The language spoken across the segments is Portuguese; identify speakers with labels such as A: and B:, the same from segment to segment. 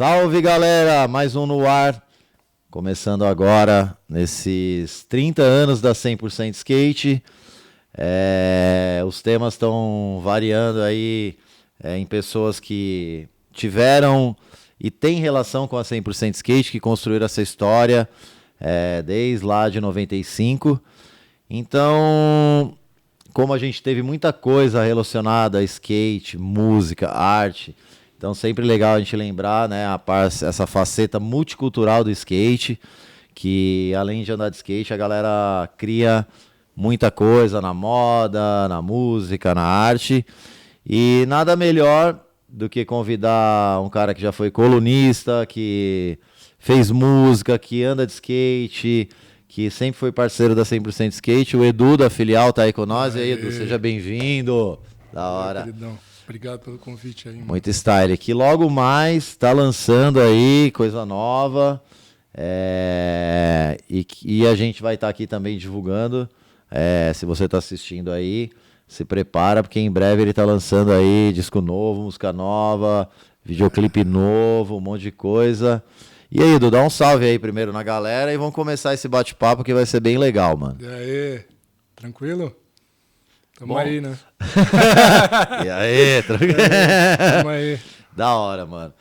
A: Salve, galera! Mais um no ar. Começando agora, nesses 30 anos da 100% Skate. Os temas estão variando aí em pessoas que tiveram e têm relação com a 100% Skate, que construíram essa história desde lá de 95. Então, como a gente teve muita coisa relacionada a skate, música, arte, então sempre legal a gente lembrar, né, essa faceta multicultural do skate, que além de andar de skate, a galera cria muita coisa na moda, na música, na arte. E nada melhor do que convidar um cara que já foi colunista, que fez música, que anda de skate, que sempre foi parceiro da 100% Skate, o Edu da filial tá aí com nós. E aí, Edu, seja bem-vindo. Da hora.
B: Queridão. Obrigado pelo convite aí, mano.
A: Muito style. Que logo mais tá lançando aí coisa nova. E a gente vai estar aqui também divulgando. Se você tá assistindo aí, se prepara, porque em breve ele tá lançando aí disco novo, música nova, videoclipe novo, um monte de coisa. E aí, Edu, dá um salve aí primeiro na galera e vamos começar esse bate-papo que vai ser bem legal, mano.
B: E aí, tranquilo? Tamo
A: Bom.
B: aí, né?
A: E aí, tranquilo?
B: Tamo aí.
A: Da hora, mano.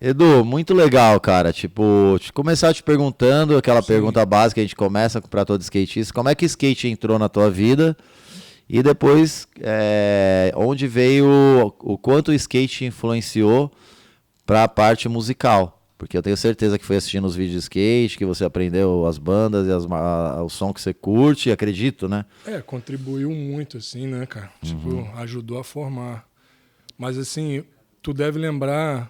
A: Edu, muito legal, cara. Tipo, começar te perguntando aquela pergunta básica que a gente começa pra todo skatista. Como é que o skate entrou na tua vida? E depois, onde veio o quanto o skate te influenciou pra parte musical? Porque eu tenho certeza que foi assistindo os vídeos de skate, que você aprendeu as bandas e o som que você curte, acredito, né?
B: Contribuiu muito, assim, né, cara? Tipo, ajudou a formar. Mas, assim, tu deve lembrar,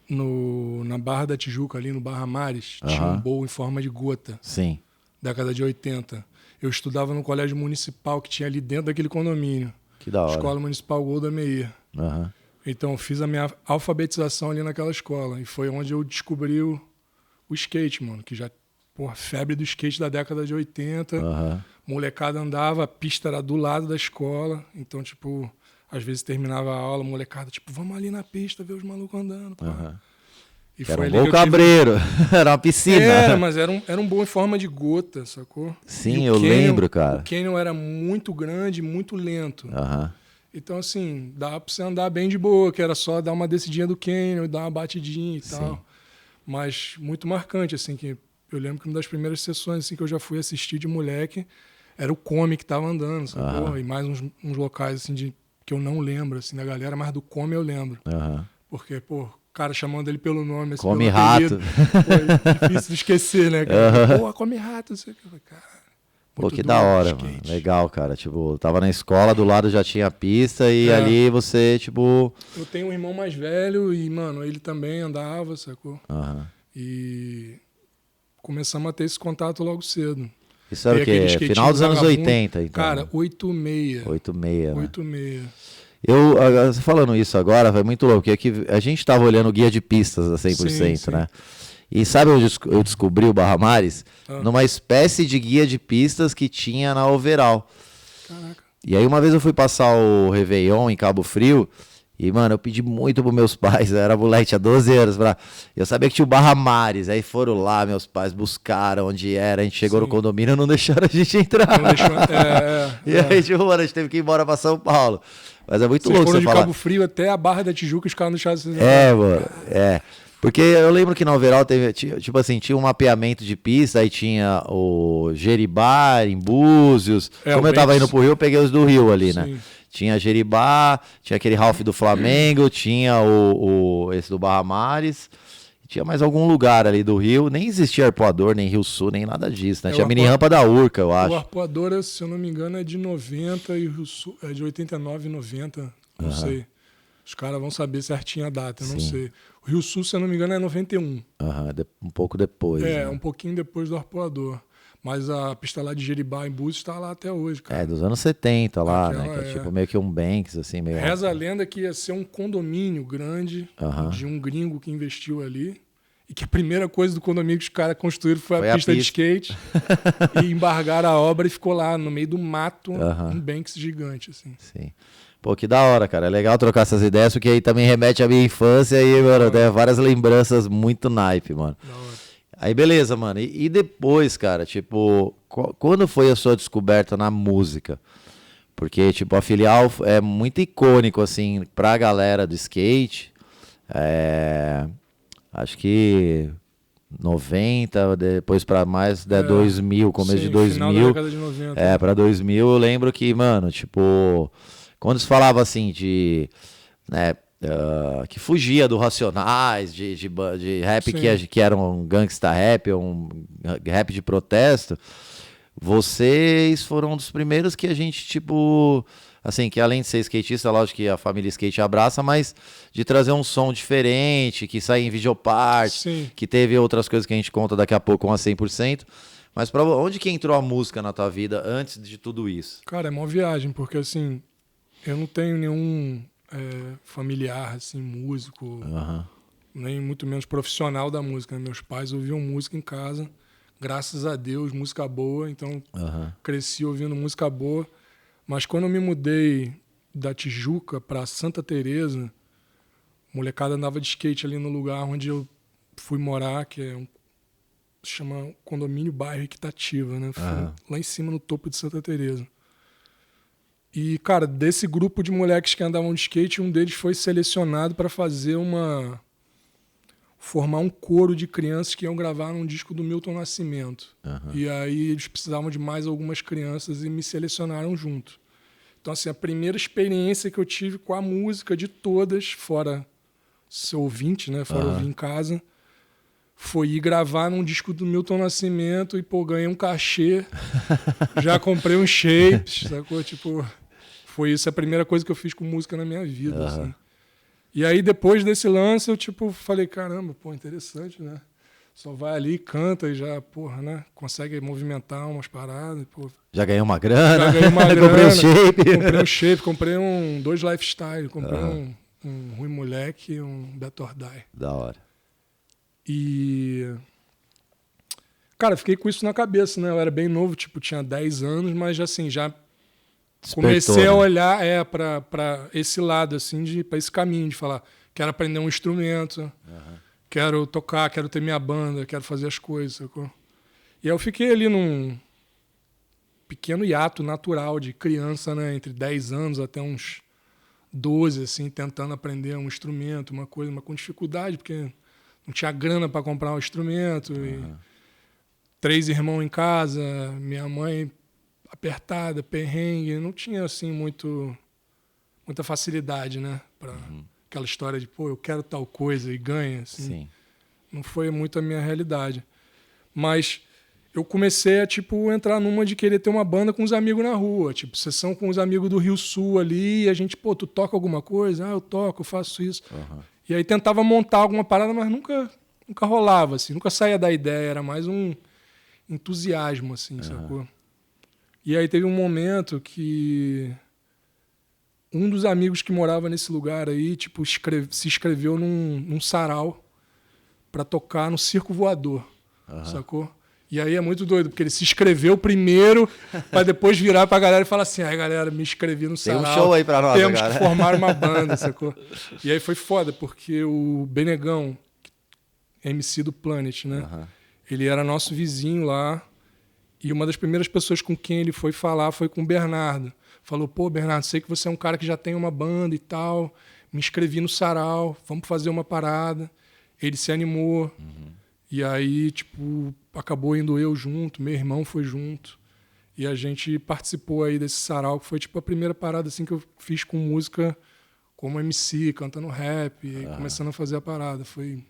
B: na Barra da Tijuca, ali no Barra Mares, tinha um bowl em forma de gota.
A: Sim.
B: Década de 80. Eu estudava no colégio municipal que tinha ali dentro daquele condomínio.
A: Que da hora.
B: Escola Municipal Golda Meir. Então, eu fiz a minha alfabetização ali naquela escola. E foi onde eu descobri o skate, mano. Que já, febre do skate da década de 80. Molecada andava, a pista era do lado da escola. Então, tipo, às vezes terminava a aula, molecada, tipo, vamos ali na pista ver os malucos andando. E
A: era
B: foi
A: um bom cabreiro. Era uma piscina.
B: Mas era um bom em forma de gota, sacou?
A: Sim, eu lembro, cara.
B: O canyon era muito grande, muito lento. Então, assim, dava pra você andar bem de boa, que era só dar uma descidinha do canyon, dar uma batidinha e tal. Mas muito marcante, assim, que eu lembro que uma das primeiras sessões assim, que eu já fui assistir de moleque era o Come que tava andando, sacou? E mais uns locais, assim, que eu não lembro, assim, da galera, mas do Come eu lembro. Porque, o cara chamando ele pelo nome, assim,
A: Come Rato.
B: É difícil de esquecer, né, cara? Come Rato, não sei o que. Cara,
A: que da hora, mano. Legal, cara. Tipo, tava na escola, do lado já tinha pista e ali você, tipo...
B: Eu tenho um irmão mais velho e, mano, ele também andava, sacou? E começamos a ter esse contato logo cedo.
A: Isso era o quê? Final dos anos 80, então.
B: Cara, 86.
A: 86, né?
B: 86.
A: Você falando isso agora, foi muito louco. É que a gente tava olhando o guia de pistas da 100%, sim. Né? E sabe onde eu descobri o Barra Mares? Numa espécie de guia de pistas que tinha na Overall.
B: Caraca.
A: E aí uma vez eu fui passar o Réveillon em Cabo Frio e, mano, eu pedi muito pros meus pais, eu era moleque, tinha 12 anos, eu sabia que tinha o Barra Mares, aí foram lá, meus pais buscaram onde era, a gente chegou no condomínio e não deixaram a gente entrar.
B: Não deixou,
A: e aí, tipo, mano, a gente teve que ir embora pra São Paulo. Mas é muito louco você falar.
B: Vocês foram de Cabo Frio até a Barra da Tijuca, os caras não deixaram vocês
A: mano, Porque eu lembro que na Overall teve, tipo assim, tinha um mapeamento de pista, aí tinha o Jeribá, em Búzios. Como eu tava indo pro Rio, eu peguei os do Rio ali, né? Tinha Jeribá, tinha aquele Ralph do Flamengo, tinha esse do Barra Mares, tinha mais algum lugar ali do Rio. Nem existia Arpoador, nem Rio Sul, nem nada disso, né? Tinha a mini rampa da Urca, eu acho.
B: O Arpoador, se eu não me engano, é de 90 e o Rio Sul é de 89 e 90, não sei. Os caras vão saber certinho a data, eu não sei. O Rio Sul, se eu não me engano, é 91.
A: Um pouco depois.
B: Né? Um pouquinho depois do Arpoador. Mas a pista lá de Jeribá, em Búzios, está lá até hoje, cara.
A: Dos anos 70 lá, né? Que é tipo meio que um Banks, assim. Meio...
B: Reza a lenda que ia ser um condomínio grande de um gringo que investiu ali. E que a primeira coisa do condomínio que os caras construíram foi a pista de skate. E embargaram a obra e ficou lá, no meio do mato, um Banks gigante, assim.
A: Sim. Pô, que da hora, cara. É legal trocar essas ideias, porque aí também remete à minha infância e, mano, tem várias lembranças muito naipe, mano.
B: Da hora.
A: Aí, beleza, mano. E depois, cara, tipo, quando foi a sua descoberta na música? Porque, tipo, a Filial é muito icônico, assim, pra galera do skate. Acho que 90, depois pra mais, 2000, começo de 2000.
B: Final da década de 90.
A: Pra 2000 eu lembro que, mano, tipo, quando se falava assim de, né, que fugia do Racionais, de rap que era um gangsta rap, um rap de protesto, vocês foram um dos primeiros que a gente, tipo, assim, que além de ser skatista, lógico que a família skate abraça, mas de trazer um som diferente, que sai em videoparte, que teve outras coisas que a gente conta daqui a pouco com a 100%. Mas pra onde que entrou a música na tua vida antes de tudo isso?
B: Cara, é uma viagem, porque assim, eu não tenho nenhum familiar, assim, músico, nem muito menos profissional da música. Meus pais ouviam música em casa, graças a Deus, música boa, então cresci ouvindo música boa. Mas quando eu me mudei da Tijuca para Santa Teresa, molecada andava de skate ali no lugar onde eu fui morar, que chama Condomínio Bairro Equitativa, né? Fui lá em cima no topo de Santa Teresa. E, cara, desse grupo de moleques que andavam de skate, um deles foi selecionado para formar um coro de crianças que iam gravar num disco do Milton Nascimento. E aí eles precisavam de mais algumas crianças e me selecionaram junto. Então, assim, a primeira experiência que eu tive com a música de todas, fora ser ouvinte, né? Fora ouvir em casa, foi ir gravar num disco do Milton Nascimento e, pô, ganhei um cachê, já comprei uns shapes, sacou? Tipo, foi isso a primeira coisa que eu fiz com música na minha vida, assim. E aí, depois desse lance, eu, tipo, falei, caramba, pô, interessante, né? Só vai ali, canta e já, porra, né? Consegue movimentar umas paradas, pô.
A: Já ganhei uma grana.
B: Já ganhei uma grana.
A: Comprei um shape.
B: Comprei um shape, comprei dois lifestyle, comprei um Rui Moleque e um Beto Ordai.
A: Da hora.
B: E... Cara, fiquei com isso na cabeça, né? Eu era bem novo, tipo, tinha 10 anos, mas assim, já comecei a olhar para esse lado, assim, para esse caminho de falar, quero aprender um instrumento, quero tocar, quero ter minha banda, quero fazer as coisas, sacou? E aí eu fiquei ali num pequeno hiato natural de criança, né? Entre 10 anos até uns 12, assim, tentando aprender um instrumento, uma coisa, mas com dificuldade, porque não tinha grana para comprar um instrumento. E 3 irmãos em casa, minha mãe apertada, perrengue, não tinha assim muita facilidade, né, para aquela história de, pô, eu quero tal coisa e ganha, assim.
A: Sim.
B: Não foi muito a minha realidade. Mas eu comecei a, tipo, entrar numa de querer ter uma banda com os amigos na rua, tipo, sessão com os amigos do Rio Sul ali, e a gente, pô, tu toca alguma coisa? Ah, eu toco, eu faço isso. E aí tentava montar alguma parada, mas nunca rolava, assim, nunca saía da ideia, era mais um entusiasmo, assim, sacou? E aí teve um momento que um dos amigos que morava nesse lugar aí, tipo, se inscreveu num sarau para tocar no Circo Voador, sacou? E aí é muito doido, porque ele se inscreveu primeiro para depois virar pra galera e falar assim, ai, galera, me inscrevi no sarau.
A: Tem um show aí pra nós,
B: temos que formar uma banda, sacou? E aí foi foda, porque o Benegão, MC do Planet, né? Ele era nosso vizinho lá, e uma das primeiras pessoas com quem ele foi falar foi com o Bernardo. Falou, pô, Bernardo, sei que você é um cara que já tem uma banda e tal, me inscrevi no sarau, vamos fazer uma parada. Ele se animou, e aí, tipo, acabou indo eu junto, meu irmão foi junto, e a gente participou aí desse sarau, que foi tipo a primeira parada assim que eu fiz com música como MC, cantando rap, e começando a fazer a parada. Foi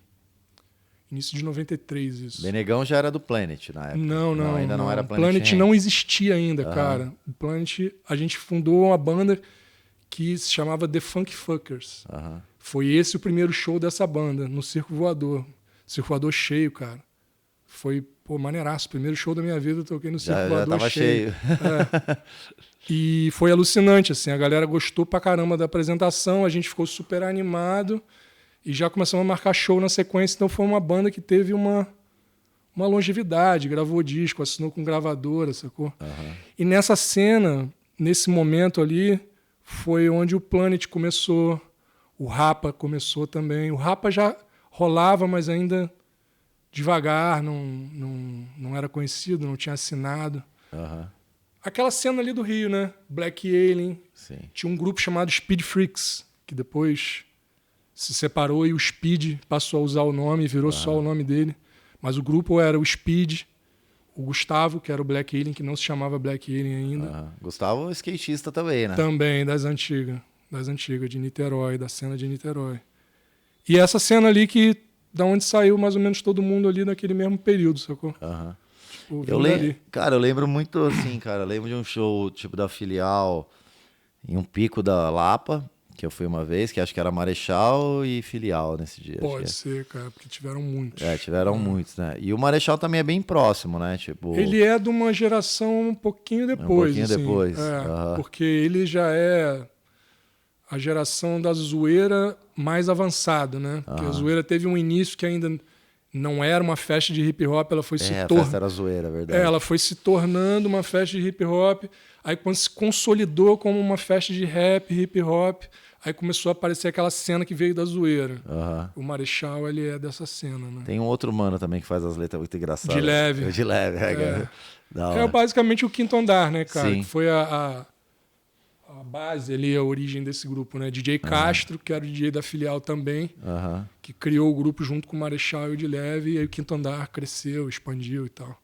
B: início de 93 isso.
A: Benegão já era do Planet na época.
B: Não,
A: ainda não era
B: Planet.
A: Planet.
B: Planet não existia ainda, cara. O Planet, a gente fundou uma banda que se chamava The Funk Fuckers. Foi esse o primeiro show dessa banda, no Circo Voador. Circo Voador cheio, cara. Foi, pô, maneiraço. Primeiro show da minha vida, eu toquei no Circo Voador
A: já tava cheio.
B: E foi alucinante, assim. A galera gostou pra caramba da apresentação, a gente ficou super animado e já começamos a marcar show na sequência. Então foi uma banda que teve uma longevidade, gravou disco, assinou com gravadora, sacou? E nessa cena, nesse momento ali, foi onde o Planet começou, o Rapa começou também. O Rapa já rolava, mas ainda devagar, não era conhecido, não tinha assinado.
A: Uhum.
B: Aquela cena ali do Rio, né? Black Alien.
A: Sim.
B: Tinha um grupo chamado Speed Freaks, que depois se separou e o Speed passou a usar o nome e virou só o nome dele. Mas o grupo era o Speed, o Gustavo, que era o Black Alien, que não se chamava Black Alien ainda.
A: Gustavo é skatista também, né?
B: Também, das antigas, de Niterói, da cena de Niterói. E essa cena ali que, da onde saiu mais ou menos todo mundo ali naquele mesmo período, sacou? Tipo,
A: eu lembro muito assim, cara. Eu lembro de um show tipo da Filial em um pico da Lapa, que eu fui uma vez, que acho que era Marechal e Filial nesse dia.
B: Pode ser, cara, porque tiveram muitos.
A: Tiveram muitos, né? E o Marechal também é bem próximo, né? Tipo...
B: Ele é de uma geração um pouquinho depois.
A: Depois.
B: Porque ele já é a geração da zoeira mais avançada, né? Porque a zoeira teve um início que ainda não era uma festa de hip hop, ela foi
A: a festa era zoeira, verdade.
B: Ela foi se tornando uma festa de hip hop, aí quando se consolidou como uma festa de rap, hip hop, aí começou a aparecer aquela cena que veio da zoeira. O Marechal, ele é dessa cena, né?
A: Tem um outro mano também que faz as letras muito engraçadas.
B: De leve.
A: De leve, cara.
B: É basicamente o Quinto Andar, né, cara?
A: Sim.
B: Que foi a base ali, a origem desse grupo, né? DJ Castro, que era o DJ da Filial também, que criou o grupo junto com o Marechal e o de Leve, e aí o Quinto Andar cresceu, expandiu e tal.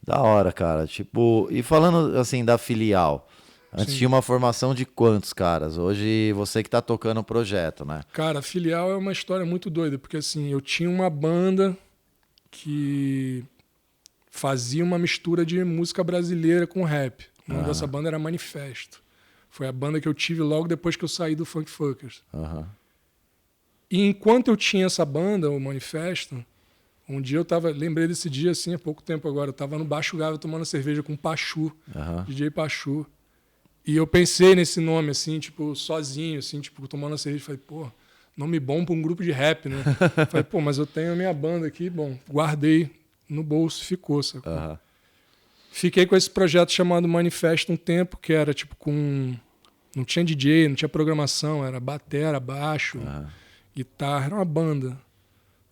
A: Da hora, cara. Tipo, e falando assim da Filial, antes tinha uma formação de quantos caras? Hoje você que tá tocando o projeto, né?
B: Cara, a Filial é uma história muito doida, porque assim, eu tinha uma banda que fazia uma mistura de música brasileira com rap. O nome dessa banda era Manifesto. Foi a banda que eu tive logo depois que eu saí do Funk Fuckers. E enquanto eu tinha essa banda, o Manifesto, um dia lembrei desse dia assim, há pouco tempo agora, eu tava no Baixo Gávea tomando cerveja com o Pachu, DJ Pachu. E eu pensei nesse nome, assim, tipo, sozinho, assim, tipo, tomando a cerveja. Falei, pô, nome bom pra um grupo de rap, né? Falei, pô, mas eu tenho a minha banda aqui, bom, guardei no bolso, ficou, sacou? Fiquei com esse projeto chamado Manifesto um tempo, que era tipo não tinha DJ, não tinha programação, era batera, baixo, guitarra, era uma banda,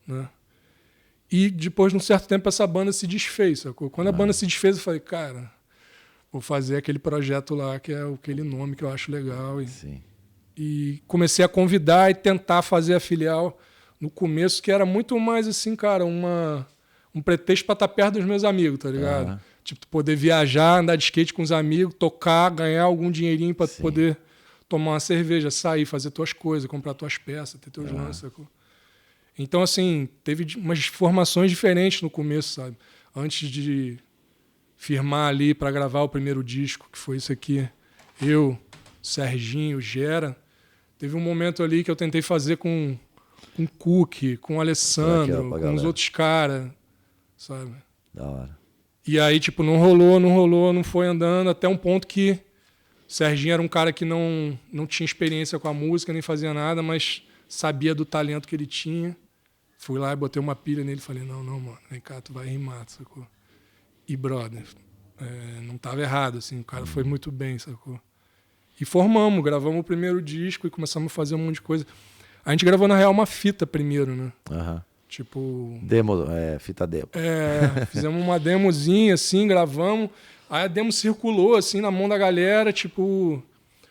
B: né? E depois de um certo tempo essa banda se desfez, sacou? Quando a banda se desfez eu falei, cara, vou fazer aquele projeto lá que é aquele nome que eu acho legal. E comecei a convidar e tentar fazer a Filial no começo, que era muito mais assim, cara, um pretexto para estar perto dos meus amigos, tá ligado? Tipo, poder viajar, andar de skate com os amigos, tocar, ganhar algum dinheirinho para poder tomar uma cerveja, sair, fazer tuas coisas, comprar tuas peças, ter teus lances, sacou? Então, assim, teve umas formações diferentes no começo, sabe? Antes de firmar ali para gravar o primeiro disco, que foi isso aqui, eu, Serginho, Gera, teve um momento ali que eu tentei fazer com o Cook, com o Alessandro, com os outros caras, sabe?
A: Da hora.
B: E aí, tipo, não rolou, não foi andando, até um ponto que o Serginho era um cara que não tinha experiência com a música, nem fazia nada, mas sabia do talento que ele tinha. Fui lá e botei uma pilha nele e falei, não, mano, vem cá, tu vai rimar, sacou? E, brother, não tava errado, assim, o cara foi muito bem, sacou? E gravamos o primeiro disco e começamos a fazer um monte de coisa. A gente gravou, na real, uma fita primeiro, né? Tipo...
A: fita demo.
B: Fizemos uma demozinha, assim, gravamos. Aí a demo circulou, assim, na mão da galera, tipo...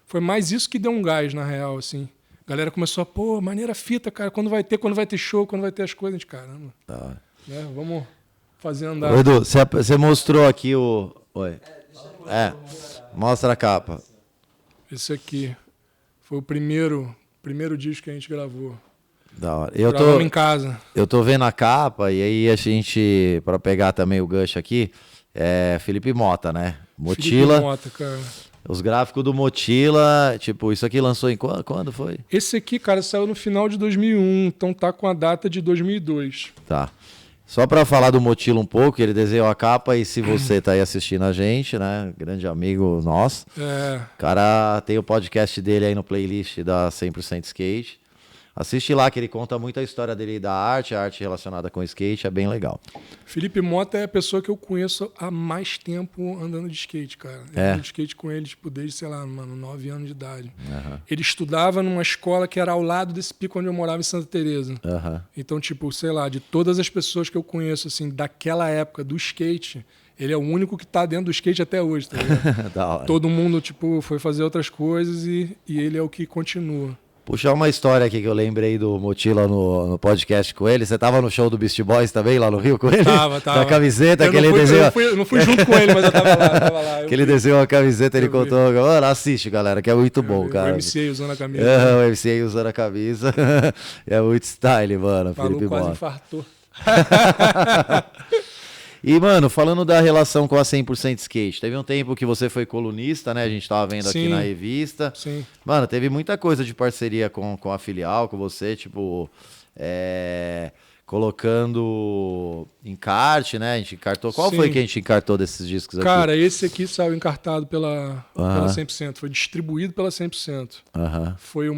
B: Foi mais isso que deu um gás, na real, assim. A galera começou a, pô, maneira fita, cara, quando vai ter show, quando vai ter as coisas. A gente, caramba. Vamos fazer andar.
A: Ô, Edu, você mostrou aqui o... Oi. Mostra a capa.
B: Esse aqui foi o primeiro disco que a gente gravou.
A: Da hora.
B: Gravamos em casa.
A: Eu tô vendo a capa e aí a gente, pra pegar também o gancho aqui, Felipe Mota, né? Motila.
B: Felipe Mota, cara.
A: Os gráficos do Motila, tipo, isso aqui lançou em quando foi?
B: Esse aqui, cara, saiu no final de 2001, então tá com a data de 2002.
A: Tá. Só pra falar do Motila um pouco, ele desenhou a capa e se você tá aí assistindo a gente, né, grande amigo nosso, o cara tem o podcast dele aí no playlist da 100% Skate. Assiste lá, que ele conta muito a história dele da arte, a arte relacionada com skate, é bem legal.
B: Felipe Mota é a pessoa que eu conheço há mais tempo andando de skate, cara. Eu ando de skate com ele, tipo, desde, sei lá, mano, 9 anos de idade. Ele estudava numa escola que era ao lado desse pico onde eu morava em Santa Teresa. Então, tipo, sei lá, de todas as pessoas que eu conheço, assim, daquela época do skate, ele é o único que tá dentro do skate até hoje, tá ligado?
A: Da hora.
B: Todo mundo, tipo, foi fazer outras coisas e ele é o que continua.
A: Puxar uma história aqui que eu lembrei do Motila no podcast com ele. Você tava no show do Beast Boys também, lá no Rio, com ele?
B: Tava.
A: Da camiseta, que ele desenhou.
B: Eu não fui junto com ele, mas eu tava lá.
A: Que ele desenhou a camiseta, ele contou. Mano, assiste, galera, que é muito bom, cara.
B: O MCA usando a camisa.
A: O MCA usando a camisa. É muito style, mano.
B: Falou,
A: Felipe
B: quase
A: Mota.
B: infartou.
A: E, mano, falando da relação com a 100% Skate, teve um tempo que você foi colunista, né? A gente tava vendo aqui na revista.
B: Sim.
A: Mano, teve muita coisa de parceria com a filial, com você, tipo, colocando encarte, né? A gente encartou. Qual foi que a gente encartou desses discos aqui?
B: Cara, esse aqui saiu encartado pela 100%, foi distribuído pela 100%. Foi o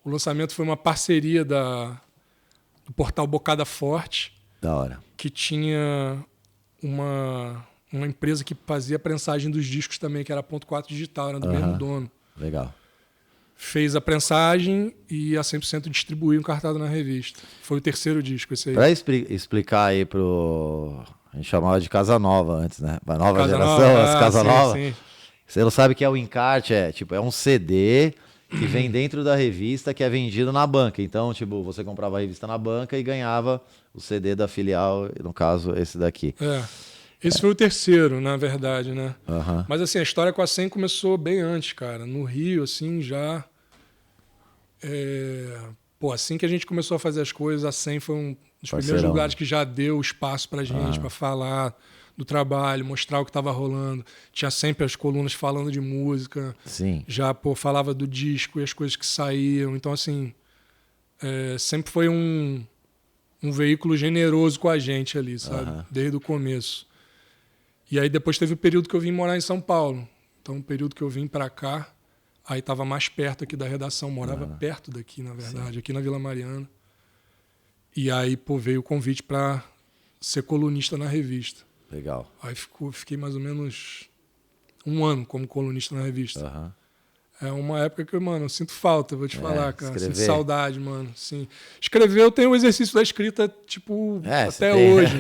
B: lançamento foi uma parceria do portal Bocada Forte.
A: Da hora.
B: Que tinha uma empresa que fazia a prensagem dos discos também, que era Ponto 4 Digital, era do mesmo dono.
A: Legal.
B: Fez a prensagem e a 100% distribuiu encartado na revista. Foi o terceiro disco esse aí.
A: Pra explicar aí a gente chamava de Casa Nova antes, né? A nova
B: Casa
A: geração,
B: Nova,
A: as Casa Nova.
B: Sim.
A: Você não sabe que é o encarte, é um CD que vem dentro da revista, que é vendido na banca. Então, tipo, você comprava a revista na banca e ganhava o CD da filial, no caso, esse daqui.
B: Esse foi o terceiro, na verdade, né? Mas, assim, a história com a 100 começou bem antes, cara. No Rio, assim, já... assim que a gente começou a fazer as coisas, a 100 foi um dos primeiros lugares que já deu espaço pra gente, pra falar do trabalho, mostrar o que estava rolando. Tinha sempre as colunas falando de música.
A: Sim.
B: Já, falava do disco e as coisas que saíam. Então, assim, sempre foi um veículo generoso com a gente ali, sabe? Desde o começo. E aí depois teve o período que eu vim morar em São Paulo. Então, o período que eu vim para cá, aí estava mais perto aqui da redação. Morava perto daqui, na verdade, Sim. aqui na Vila Mariana. E aí, veio o convite para ser colunista na revista.
A: Legal.
B: Aí fiquei mais ou menos 1 ano como colunista na revista. É uma época que, mano, eu sinto falta, vou te falar, cara.
A: Escrever.
B: Sinto saudade, mano. Sim. Escrever, eu tenho o exercício da escrita, tipo, até hoje.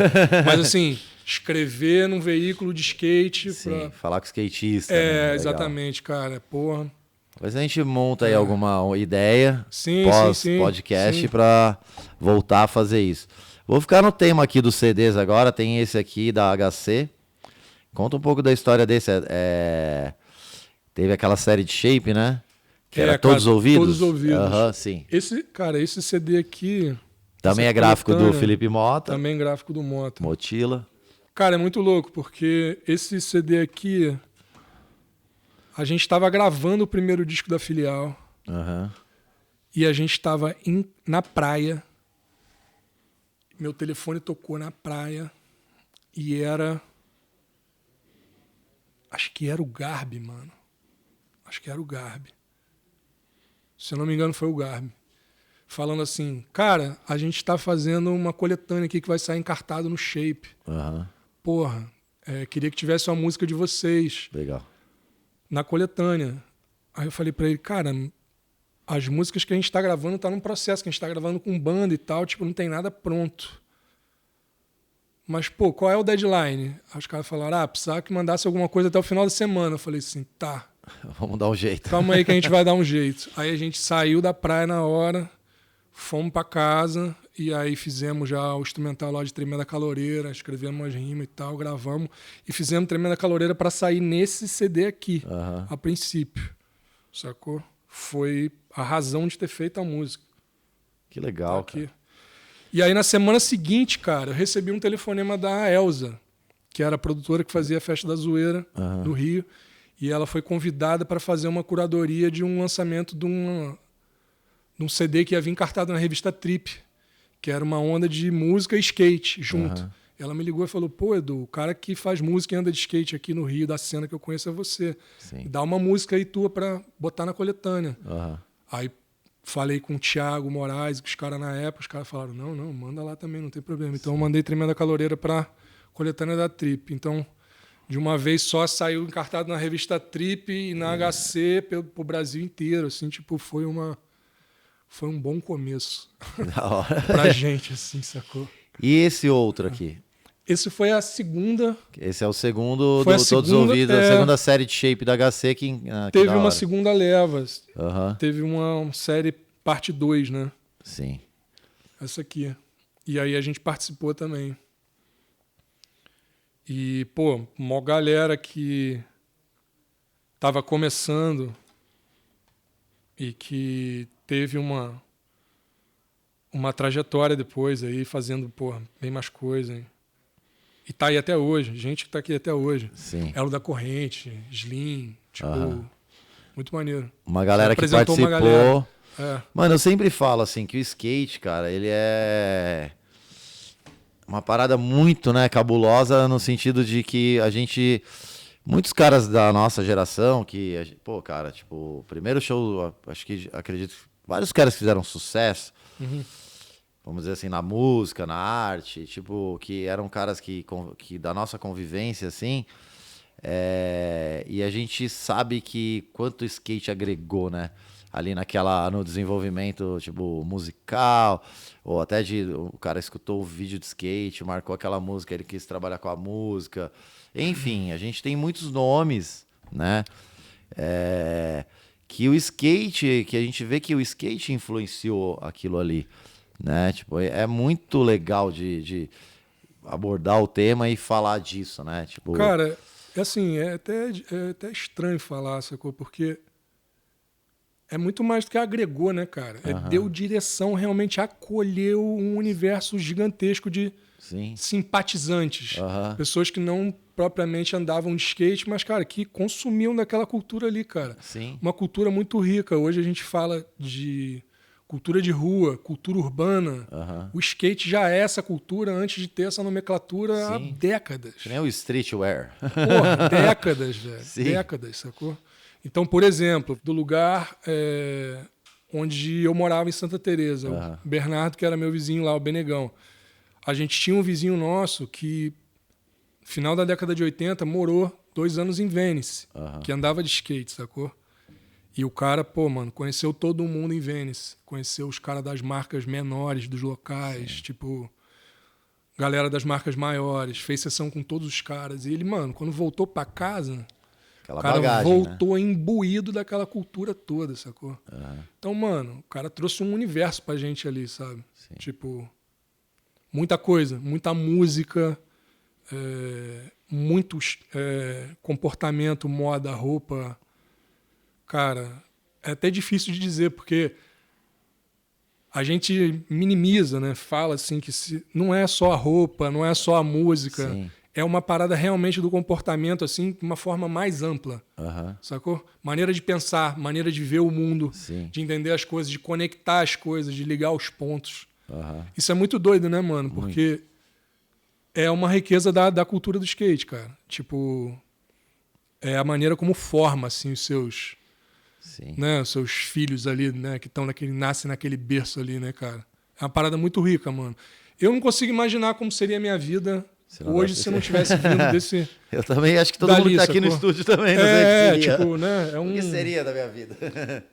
B: Mas, assim, escrever num veículo de skate.
A: Sim, falar com skatista.
B: Exatamente, cara. Porra.
A: Mas a gente monta aí alguma ideia
B: Sim.
A: pós-podcast para voltar a fazer isso. Vou ficar no tema aqui dos CDs agora. Tem esse aqui da HC. Conta um pouco da história desse. Teve aquela série de Shape, né? Que era Todos os Ouvidos.
B: Todos os Ouvidos.
A: Sim.
B: Esse CD aqui...
A: Também é gráfico do Felipe Mota.
B: Também gráfico do Mota.
A: Motila.
B: Cara, é muito louco, porque esse CD aqui... A gente estava gravando o primeiro disco da filial. E a gente estava na praia. Meu telefone tocou na praia e acho que era o Garbi, mano. Acho que era o Garbi. Se eu não me engano, foi o Garbi. Falando assim, cara, a gente tá fazendo uma coletânea aqui que vai sair encartado no Shape. Porra, queria que tivesse uma música de vocês.
A: Legal.
B: Na coletânea. Aí eu falei pra ele, cara, as músicas que a gente tá gravando tá num processo, que a gente tá gravando com banda e tal, tipo, não tem nada pronto. Mas, qual é o deadline? Aí os caras falaram, precisava que mandasse alguma coisa até o final da semana. Eu falei assim, tá.
A: Vamos dar um jeito.
B: Calma aí que a gente vai dar um jeito. Aí a gente saiu da praia na hora, fomos pra casa e aí fizemos já o instrumental lá de Tremenda Caloreira, escrevemos umas rimas e tal, gravamos e fizemos Tremenda Caloreira pra sair nesse CD aqui, a princípio. Sacou? Foi a razão de ter feito a música.
A: Que legal, cara.
B: E aí, na semana seguinte, cara, eu recebi um telefonema da Elza, que era a produtora que fazia a Festa da Zoeira do Rio, e ela foi convidada para fazer uma curadoria de um lançamento de um CD que ia vir encartado na revista Trip, que era uma onda de música e skate junto. Ela me ligou e falou, Edu, o cara que faz música e anda de skate aqui no Rio, da cena que eu conheço é você.
A: Sim.
B: Dá uma música aí tua para botar na coletânea. Aí falei com o Thiago Moraes, que os caras na época, os caras falaram, não, manda lá também, não tem problema. Então eu mandei Tremenda Caloreira pra coletânea da Trip. Então, de uma vez só, saiu encartado na revista Trip e na HC pro Brasil inteiro, assim, tipo, foi um bom começo.
A: Da hora.
B: Pra gente, assim, sacou?
A: E esse outro aqui?
B: Esse foi a segunda.
A: Esse é o segundo
B: foi
A: do Todos Ouvidos, a segunda série de Shape da HC. Que
B: teve uma segunda leva.
A: Uhum.
B: Teve uma série parte 2, né?
A: Sim.
B: Essa aqui. E aí a gente participou também. E, pô, uma galera que tava começando e que teve uma trajetória depois aí, fazendo, pô, bem mais coisa, hein? E tá aí até hoje, gente que tá aqui até hoje.
A: Sim.
B: Elo da Corrente, Slim, tipo, muito maneiro.
A: Uma galera que participou. Uma galera.
B: É.
A: Mano, eu sempre falo assim que o skate, cara, ele é uma parada muito, né, cabulosa no sentido de que a gente... Muitos caras da nossa geração que... Pô, cara, tipo, o primeiro show, acredito, vários caras que fizeram sucesso... Vamos dizer assim, na música, na arte, tipo, que eram caras que da nossa convivência, assim, e a gente sabe que quanto o skate agregou, né, ali no desenvolvimento, tipo, musical, ou até o cara escutou o vídeo de skate, marcou aquela música, ele quis trabalhar com a música, enfim, a gente tem muitos nomes, né, que o skate, que a gente vê que o skate influenciou aquilo ali, né? Tipo, é muito legal de abordar o tema e falar disso, né? Tipo...
B: Cara, assim, é até estranho falar, sacou? Porque é muito mais do que agregou, né, cara? Deu direção, realmente acolheu um universo gigantesco de simpatizantes. Pessoas que não propriamente andavam de skate, mas, cara, que consumiam daquela cultura ali, cara.
A: Sim.
B: Uma cultura muito rica. Hoje a gente fala de cultura de rua, cultura urbana. O skate já é essa cultura antes de ter essa nomenclatura há décadas.
A: Que nem o streetwear.
B: Porra, décadas, velho. Décadas, sacou? Então, por exemplo, do lugar onde eu morava em Santa Teresa, o Bernardo, que era meu vizinho lá, o Benegão. A gente tinha um vizinho nosso que, no final da década de 80, morou 2 anos em Venice, que andava de skate, sacou? E o cara, pô, mano, conheceu todo mundo em Venice. Conheceu os caras das marcas menores, dos locais, tipo... Galera das marcas maiores. Fez sessão com todos os caras. E ele, mano, quando voltou pra casa...
A: Aquela
B: o cara
A: bagagem,
B: voltou,
A: né?
B: Imbuído daquela cultura toda, sacou? Então, mano, o cara trouxe um universo pra gente ali, sabe? Tipo, muita coisa. Muita música. Muito comportamento, moda, roupa... Cara, é até difícil de dizer, porque a gente minimiza, né? Fala assim que não é só a roupa, não é só a música. É uma parada realmente do comportamento, assim, de uma forma mais ampla. Sacou? Maneira de pensar, maneira de ver o mundo, de entender as coisas, de conectar as coisas, de ligar os pontos. Isso é muito doido, né, mano? Porque é uma riqueza da cultura do skate, cara. Tipo, é a maneira como forma, assim, os seus... Né, os seus filhos ali, né, que nascem naquele berço ali, né, cara? É uma parada muito rica, mano. Eu não consigo imaginar como seria a minha vida hoje se eu não tivesse vindo desse...
A: Eu também acho que todo mundo que tá aqui no estúdio também não sei o que seria.
B: Tipo, né,
A: O que seria da minha vida?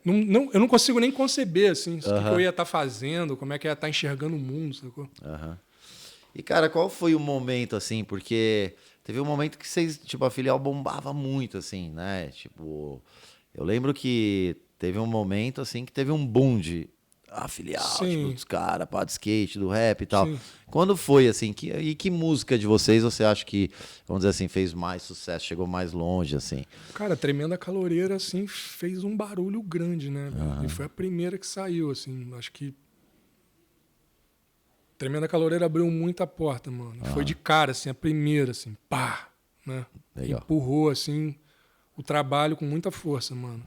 B: Eu não consigo nem conceber, assim, o que eu ia estar fazendo, como é que eu ia estar enxergando o mundo, sacou?
A: E, cara, qual foi o momento, assim, porque teve um momento que vocês, tipo, a filial bombava muito, assim, né, tipo... Eu lembro que teve um momento, assim, que teve um boom de filial, tipo, dos caras, pá, de skate, do rap e tal. Quando foi, assim, que música de vocês você acha que, vamos dizer assim, fez mais sucesso, chegou mais longe, assim?
B: Cara, Tremenda Caloreira, assim, fez um barulho grande, né? E foi a primeira que saiu, assim, acho que... Tremenda Caloreira abriu muita porta, mano. Foi de cara, assim, a primeira, assim, pá, né?
A: Legal.
B: Empurrou, assim... o trabalho com muita força, mano.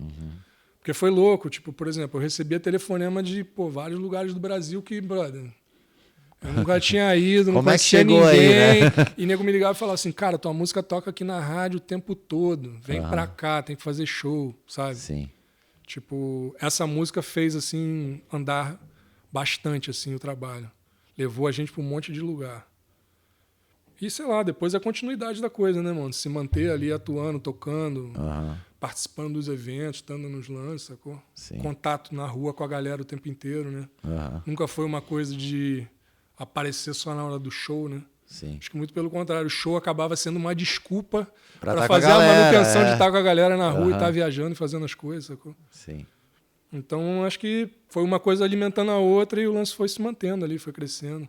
B: Porque foi louco, tipo, por exemplo, eu recebia telefonema de, vários lugares do Brasil que, brother, eu nunca tinha ido, não conhecia ninguém. Aí, né? E nego me ligava e falava assim, cara, tua música toca aqui na rádio o tempo todo, vem pra cá, tem que fazer show, sabe? Tipo, essa música fez, assim, andar bastante, assim, o trabalho. Levou a gente para um monte de lugar. E, sei lá, depois a continuidade da coisa, né, mano? Se manter ali atuando, tocando, participando dos eventos, estando nos lances, sacou?
A: Sim.
B: Contato na rua com a galera o tempo inteiro, né? Nunca foi uma coisa de aparecer só na hora do show, né?
A: Sim.
B: Acho que muito pelo contrário, o show acabava sendo uma desculpa para
A: tá
B: fazer a manutenção de estar com a galera na rua e estar viajando e fazendo as coisas, sacou?
A: Sim.
B: Então, acho que foi uma coisa alimentando a outra e o lance foi se mantendo ali, foi crescendo.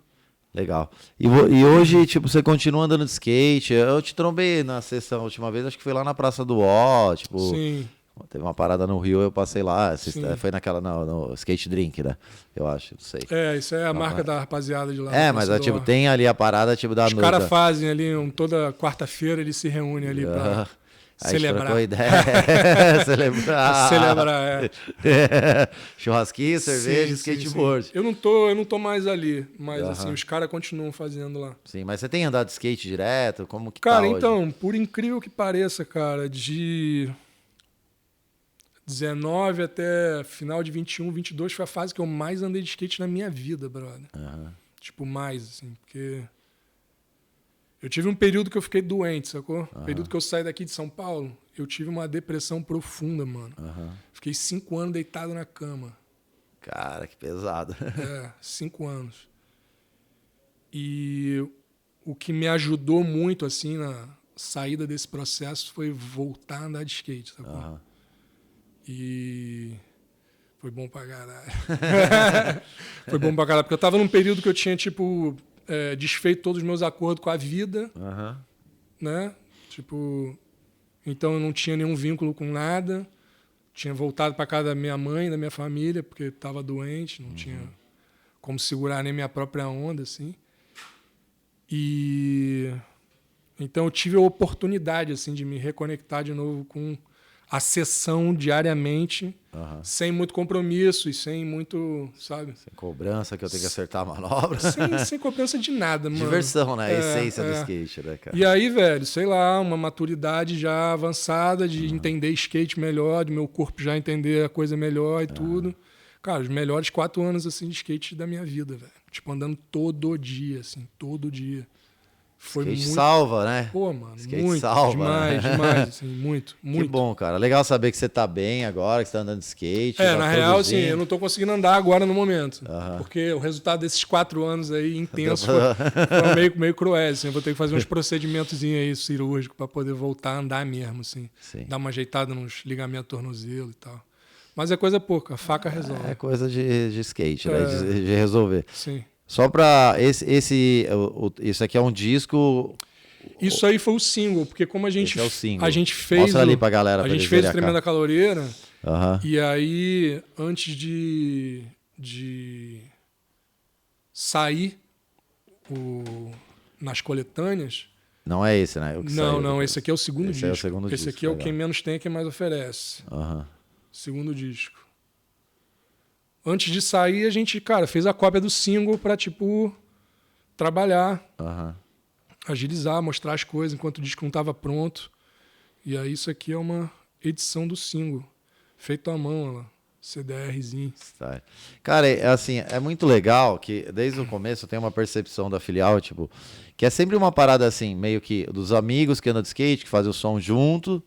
A: Legal. E hoje, tipo, você continua andando de skate? Eu te trombei na sessão a última vez, acho que foi lá na Praça do Ó, tipo...
B: Sim.
A: Teve uma parada no Rio, eu passei lá, foi naquela, no Skate Drink, né? Eu acho, não sei.
B: Isso é a marca da rapaziada de lá.
A: Mas tipo, tem ali a parada, tipo, da
B: Os caras fazem ali, toda quarta-feira eles se reúnem ali pra... celebrar.
A: Trocou ideia.
B: Celebrar,
A: Churrasquinho, cerveja, skateboard.
B: Sim. Eu não tô mais ali, mas assim, os caras continuam fazendo lá.
A: Sim, mas você tem andado de skate direto? Como que
B: cara,
A: tá hoje?
B: Então, por incrível que pareça, cara, de 19 até final de 21, 22 foi a fase que eu mais andei de skate na minha vida, brother. Tipo, mais, assim, porque... Eu tive um período que eu fiquei doente, sacou? Período que eu saí daqui de São Paulo, eu tive uma depressão profunda, mano. Fiquei 5 anos deitado na cama.
A: Cara, que pesado.
B: 5 anos. E o que me ajudou muito, assim, na saída desse processo foi voltar a andar de skate, sacou? E foi bom pra caralho. Foi bom pra caralho, porque eu tava num período que eu tinha, tipo... desfeito todos os meus acordos com a vida, né? Tipo, então eu não tinha nenhum vínculo com nada. Tinha voltado para casa da minha mãe, da minha família, porque estava doente, não tinha como segurar nem minha própria onda, assim. E então eu tive a oportunidade, assim, de me reconectar de novo com a sessão diariamente, sem muito compromisso e sem muito, sabe?
A: Sem cobrança, que eu tenho que acertar a manobra.
B: Sem cobrança de nada, mano.
A: Diversão, né? A essência do skate, né, cara?
B: E aí, velho, sei lá, uma maturidade já avançada de entender skate melhor, de meu corpo já entender a coisa melhor e tudo. Cara, os melhores 4 anos, assim, de skate da minha vida, velho. Tipo, andando todo dia, assim, todo dia. Foi
A: skate
B: muito...
A: salva, né?
B: Pô, mano,
A: skate
B: muito,
A: salva,
B: demais,
A: né?
B: demais, assim, muito.
A: Que bom, cara. Legal saber que você tá bem agora, que você tá andando de skate.
B: Na real, assim, eu não tô conseguindo andar agora no momento. Porque o resultado desses 4 anos aí, intensos, foram meio cruéis, assim. Eu vou ter que fazer uns procedimentozinhos aí cirúrgicos pra poder voltar a andar mesmo, assim.
A: Sim.
B: Dar uma ajeitada nos ligamentos tornozelo e tal. Mas é coisa pouca, a faca resolve.
A: É coisa de skate, né? De resolver.
B: Sim.
A: Só pra... Isso aqui é um disco...
B: Isso aí foi o single, porque como a gente,
A: Esse é o single.
B: A gente fez...
A: Mostra ali pra galera.
B: A gente fez o Tremenda Caloreira,
A: Uhum.
B: e aí, antes de sair nas coletâneas...
A: Não é esse, né?
B: Não, esse aqui é o segundo disco.
A: É o segundo
B: esse
A: disco,
B: aqui é o
A: legal.
B: Quem Menos Tem, Quem Mais Oferece.
A: Uhum.
B: Segundo disco. Antes de sair, a gente, cara, fez a cópia do single pra, tipo, trabalhar, agilizar, mostrar as coisas enquanto o disco não estava pronto. E aí isso aqui é uma edição do single, feito à mão, ó lá, CDRzinho.
A: Cara, assim, é muito legal que desde o começo eu tenho uma percepção da filial, tipo, que é sempre uma parada assim, meio que dos amigos que andam de skate, que fazem o som junto,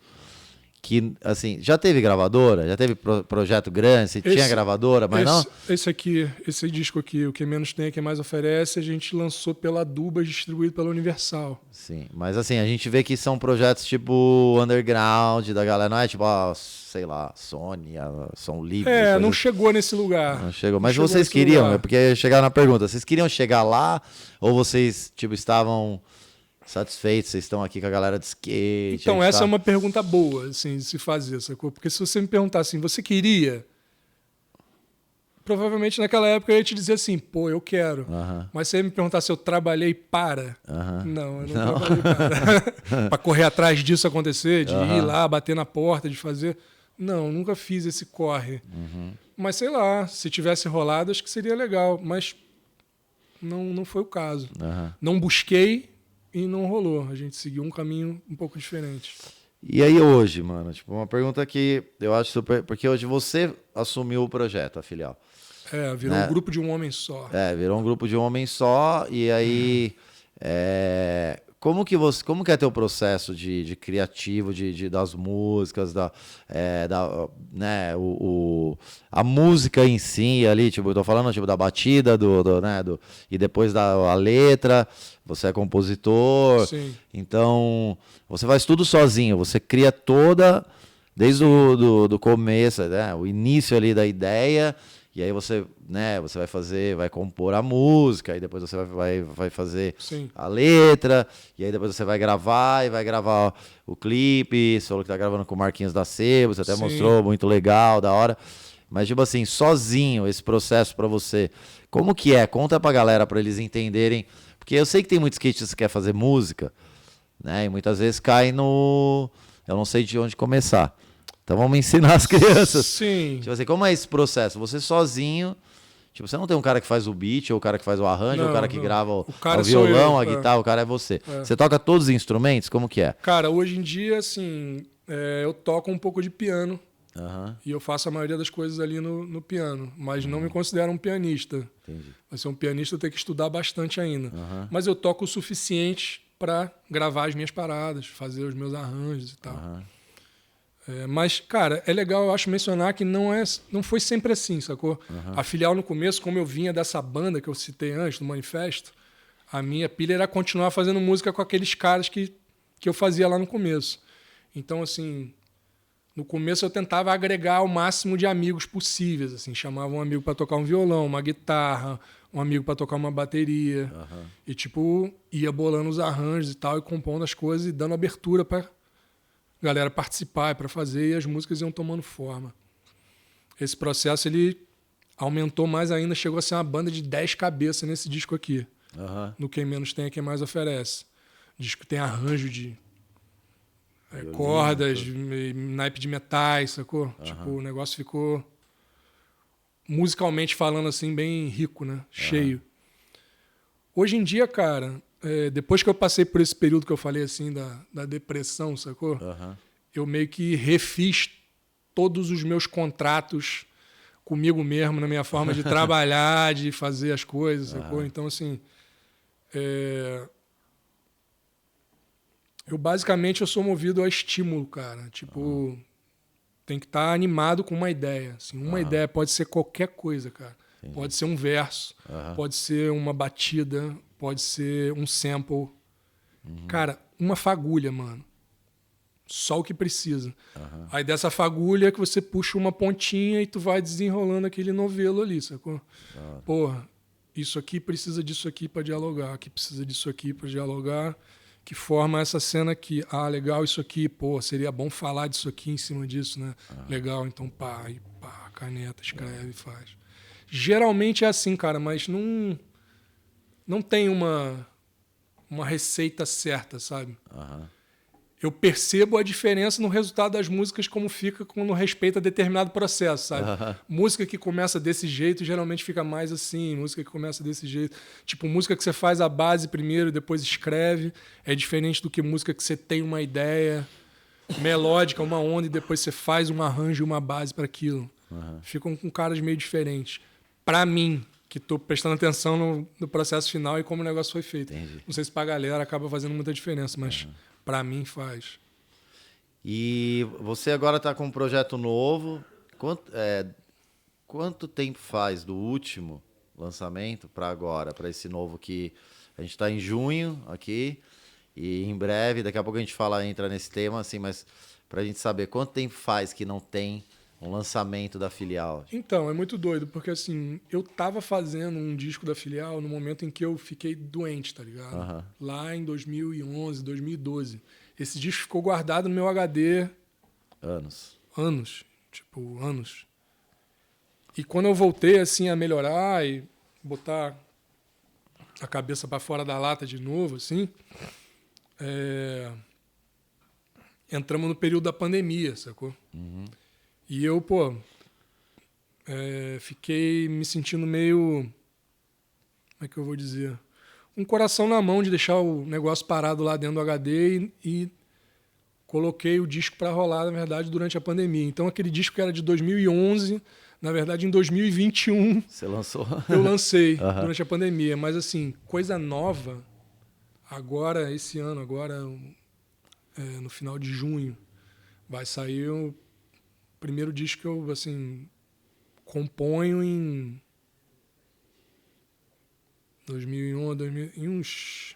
A: que, assim, já teve gravadora, já teve projeto grande, tinha gravadora, mas não...
B: Esse disco aqui, o Que Menos Tem, Quem Mais Oferece, a gente lançou pela Duba, distribuído pela Universal.
A: Sim, mas assim, a gente vê que são projetos tipo underground da galera, não é tipo, sei lá, Sony, Som Livre.
B: Não chegou nesse lugar.
A: Não chegou, mas vocês queriam, porque chegaram na pergunta, vocês queriam chegar lá ou vocês, tipo, estavam... satisfeitos, vocês estão aqui com a galera de skate?
B: Então, essa é uma pergunta boa, assim, de se fazer, sacou? Porque se você me perguntar assim, você queria? Provavelmente naquela época eu ia te dizer assim, pô, eu quero. Mas se você me perguntar se eu trabalhei para... Não, eu não trabalhei para. Para correr atrás disso acontecer, de ir lá, bater na porta, de fazer... Não, nunca fiz esse corre. Mas sei lá, se tivesse rolado, acho que seria legal. Mas não foi o caso. Não busquei... E não rolou. A gente seguiu um caminho um pouco diferente.
A: E aí hoje, mano, tipo, uma pergunta que eu acho super... Porque hoje você assumiu o projeto, a filial.
B: Virou um grupo de um homem só.
A: Virou um grupo de um homem só. E aí, como que é teu processo de criativo, das músicas, né, a música em si ali, tipo, eu tô falando tipo, da batida, e depois a letra, você é compositor.
B: Sim.
A: Então, você faz tudo sozinho, você cria desde do começo, né, o início ali da ideia. E aí você, né, você vai compor a música, e depois você vai fazer
B: Sim.
A: a letra, e aí depois você vai gravar o clipe. Você falou que tá gravando com o Marquinhos da Sebo, você até mostrou, muito legal, da hora. Mas, tipo assim, sozinho, esse processo pra você, como que é? Conta pra galera, pra eles entenderem. Porque eu sei que tem muitos skatistas que querem fazer música, né, e muitas vezes cai no... Eu não sei de onde começar. Então vamos ensinar as crianças.
B: Sim.
A: Tipo assim, como é esse processo? Você sozinho, tipo, você não tem um cara que faz o beat, ou o cara que faz o arranjo, ou o cara que grava o violão, a guitarra, o cara é você. Você toca todos os instrumentos? Como que é?
B: Cara, hoje em dia, assim, eu toco um pouco de piano. E eu faço a maioria das coisas ali no piano. Mas não me considero um pianista.
A: Entendi.
B: Pra ser um pianista eu tenho que estudar bastante ainda. Mas eu toco o suficiente para gravar as minhas paradas, fazer os meus arranjos e tal. Mas, cara, é legal, eu acho, mencionar que não foi sempre assim, sacou? A filial no começo, como eu vinha dessa banda que eu citei antes, do Manifesto, a minha pilha era continuar fazendo música com aqueles caras que eu fazia lá no começo. Então, assim, no começo eu tentava agregar o máximo de amigos possíveis, assim, chamava um amigo para tocar um violão, uma guitarra, um amigo para tocar uma bateria. E, tipo, ia bolando os arranjos e tal, e compondo as coisas e dando abertura para galera participar para fazer, e as músicas iam tomando forma. Esse processo ele aumentou mais ainda, chegou a ser uma banda de 10 cabeças nesse disco aqui. No Quem Menos Tem é Quem Mais Oferece. O disco tem arranjo de cordas, naipe de metais, sacou? Tipo, o negócio ficou, musicalmente falando assim, bem rico, né? Cheio. Hoje em dia, cara... depois que eu passei por esse período que eu falei assim da depressão, sacou? Eu meio que refiz todos os meus contratos comigo mesmo, na minha forma de trabalhar, de fazer as coisas, sacou? Então, assim, eu sou movido a estímulo, cara. Tipo, tem que estar animado com uma ideia. Assim, uma ideia pode ser qualquer coisa, cara. Entendi. Pode ser um verso, pode ser uma batida, pode ser um sample. Cara, uma fagulha, mano. Só o que precisa. Aí dessa fagulha que você puxa uma pontinha e tu vai desenrolando aquele novelo ali, sacou? Porra, isso aqui precisa disso aqui pra dialogar, aqui precisa disso aqui pra dialogar, que forma essa cena aqui. Ah, legal isso aqui, pô, seria bom falar disso aqui em cima disso, né? Legal, então pá, caneta, escreve e faz. Geralmente é assim, cara, mas não tem uma receita certa, sabe? Eu percebo a diferença no resultado das músicas, como fica quando respeita determinado processo, sabe? Música que começa desse jeito geralmente fica mais assim, música que começa desse jeito. Tipo, música que você faz a base primeiro e depois escreve, é diferente do que música que você tem uma ideia melódica, uma onda, e depois você faz um arranjo e uma base para aquilo. Ficam com caras meio diferentes. Para mim, que estou prestando atenção no processo final e como o negócio foi feito. Entendi. Não sei se para a galera acaba fazendo muita diferença, mas para mim faz.
A: E você agora está com um projeto novo. Quanto tempo faz do último lançamento para agora, para esse novo que a gente está em junho aqui, e em breve, daqui a pouco a gente entra nesse tema, assim, mas para a gente saber quanto tempo faz que não tem um lançamento da filial?
B: Então, é muito doido, porque assim, eu tava fazendo um disco da filial no momento em que eu fiquei doente, tá ligado? Lá em 2011, 2012. Esse disco ficou guardado no meu HD... Anos. Tipo, anos. E quando eu voltei, assim, a melhorar e botar a cabeça para fora da lata de novo, assim... entramos no período da pandemia, sacou? E eu, fiquei me sentindo meio... Como é que eu vou dizer? Um coração na mão de deixar o negócio parado lá dentro do HD e coloquei o disco para rolar, na verdade, durante a pandemia. Então, aquele disco que era de 2011, na verdade, em 2021...
A: Você lançou?
B: Eu lancei durante a pandemia. Mas, assim, coisa nova, agora, esse ano, agora, no final de junho, vai sair o primeiro disco que eu, assim, componho em 2001, em uns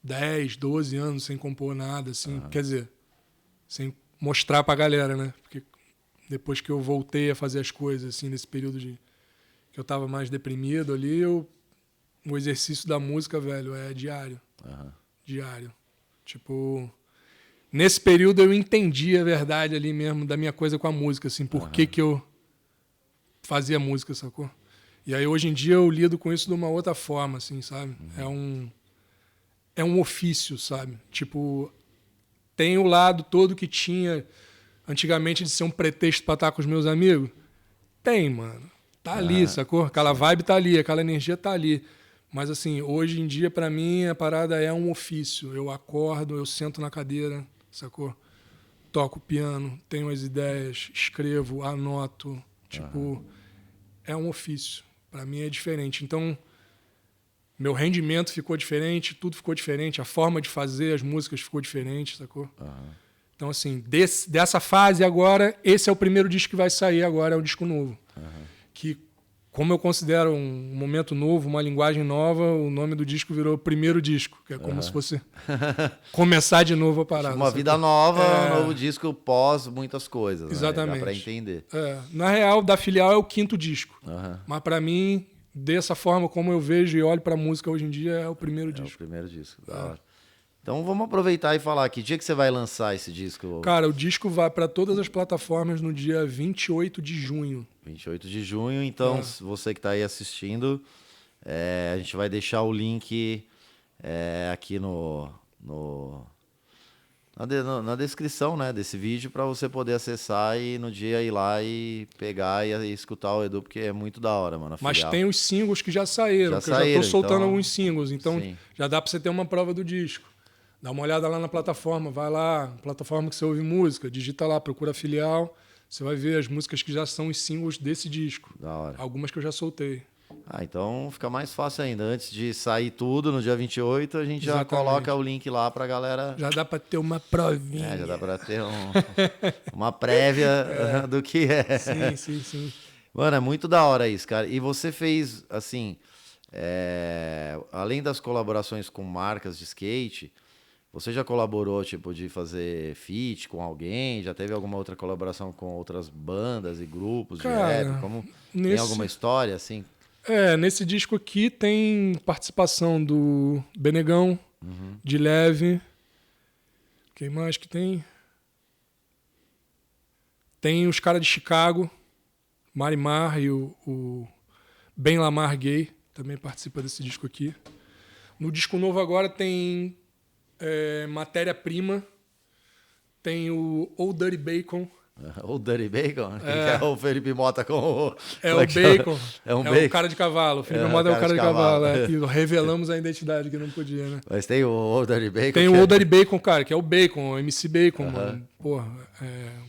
B: 10, 12 anos sem compor nada, assim, quer dizer, sem mostrar pra galera, né? Porque depois que eu voltei a fazer as coisas, assim, nesse período que eu tava mais deprimido ali, o exercício da música, velho, é diário. Diário. Tipo, nesse período eu entendi a verdade ali mesmo da minha coisa com a música, assim, por que eu fazia música, sacou? E aí hoje em dia eu lido com isso de uma outra forma, assim, sabe? É um ofício, sabe? Tipo, tem o lado todo que tinha antigamente de ser um pretexto pra estar com os meus amigos. Tem, mano. Tá ali, sacou? Aquela vibe tá ali, aquela energia tá ali. Mas, assim, hoje em dia, pra mim, a parada é um ofício. Eu acordo, eu sento na cadeira, sacou? Toco piano, tenho as ideias, escrevo, anoto. Tipo, é um ofício. Pra mim é diferente. Então, meu rendimento ficou diferente, tudo ficou diferente, a forma de fazer as músicas ficou diferente, sacou? Então, assim, dessa fase agora, esse é o primeiro disco que vai sair agora, é um disco novo. Que, como eu considero um momento novo, uma linguagem nova, o nome do disco virou Primeiro Disco, que é como se fosse começar de novo a parada.
A: Uma vida nova, um novo disco pós muitas coisas.
B: Exatamente.
A: Né? Dá pra entender.
B: Na real, da Filial é o 5º disco. Mas pra mim, dessa forma como eu vejo e olho pra música hoje em dia, é o primeiro disco.
A: É o primeiro disco, da hora. Então vamos aproveitar e falar, que dia que você vai lançar esse disco?
B: Cara, o disco vai para todas as plataformas no dia 28 de junho.
A: 28 de junho, então você que está aí assistindo, a gente vai deixar o link aqui na descrição, né, desse vídeo, para você poder acessar e no dia ir lá e pegar e escutar o Edu, porque é muito da hora, mano.
B: Mas tem os singles que já saíram, eu já tô soltando alguns singles, então já dá para você ter uma prova do disco. Dá uma olhada lá na plataforma, vai lá, plataforma que você ouve música, digita lá, procura Filial, você vai ver as músicas que já são os singles desse disco.
A: Da hora.
B: Algumas que eu já soltei.
A: Então fica mais fácil ainda. Antes de sair tudo, no dia 28, a gente já coloca o link lá pra galera...
B: Já dá pra ter uma provinha.
A: Já dá pra ter uma prévia do que é.
B: Sim.
A: Mano, é muito da hora isso, cara. E você fez, assim, além das colaborações com marcas de skate... Você já colaborou, tipo, de fazer feat com alguém? Já teve alguma outra colaboração com outras bandas e grupos de rap? Tem alguma história, assim?
B: Nesse disco aqui tem participação do Benegão, de Leve. Quem mais que tem? Tem os caras de Chicago, Marimar e o Ben Lamar Gay, também participa desse disco aqui. No disco novo agora tem... Matéria-Prima, tem o Old Dirty Bacon.
A: Old Dirty Bacon? É o Felipe Mota com o...
B: É o Bacon.
A: É um bacon.
B: O cara de cavalo. O Felipe Mota é o cara de cavalo. E revelamos a identidade que não podia, né?
A: Mas tem o Old Dirty Bacon?
B: Tem o Old Dirty Bacon, cara, que é o Bacon, o MC Bacon, mano. Porra,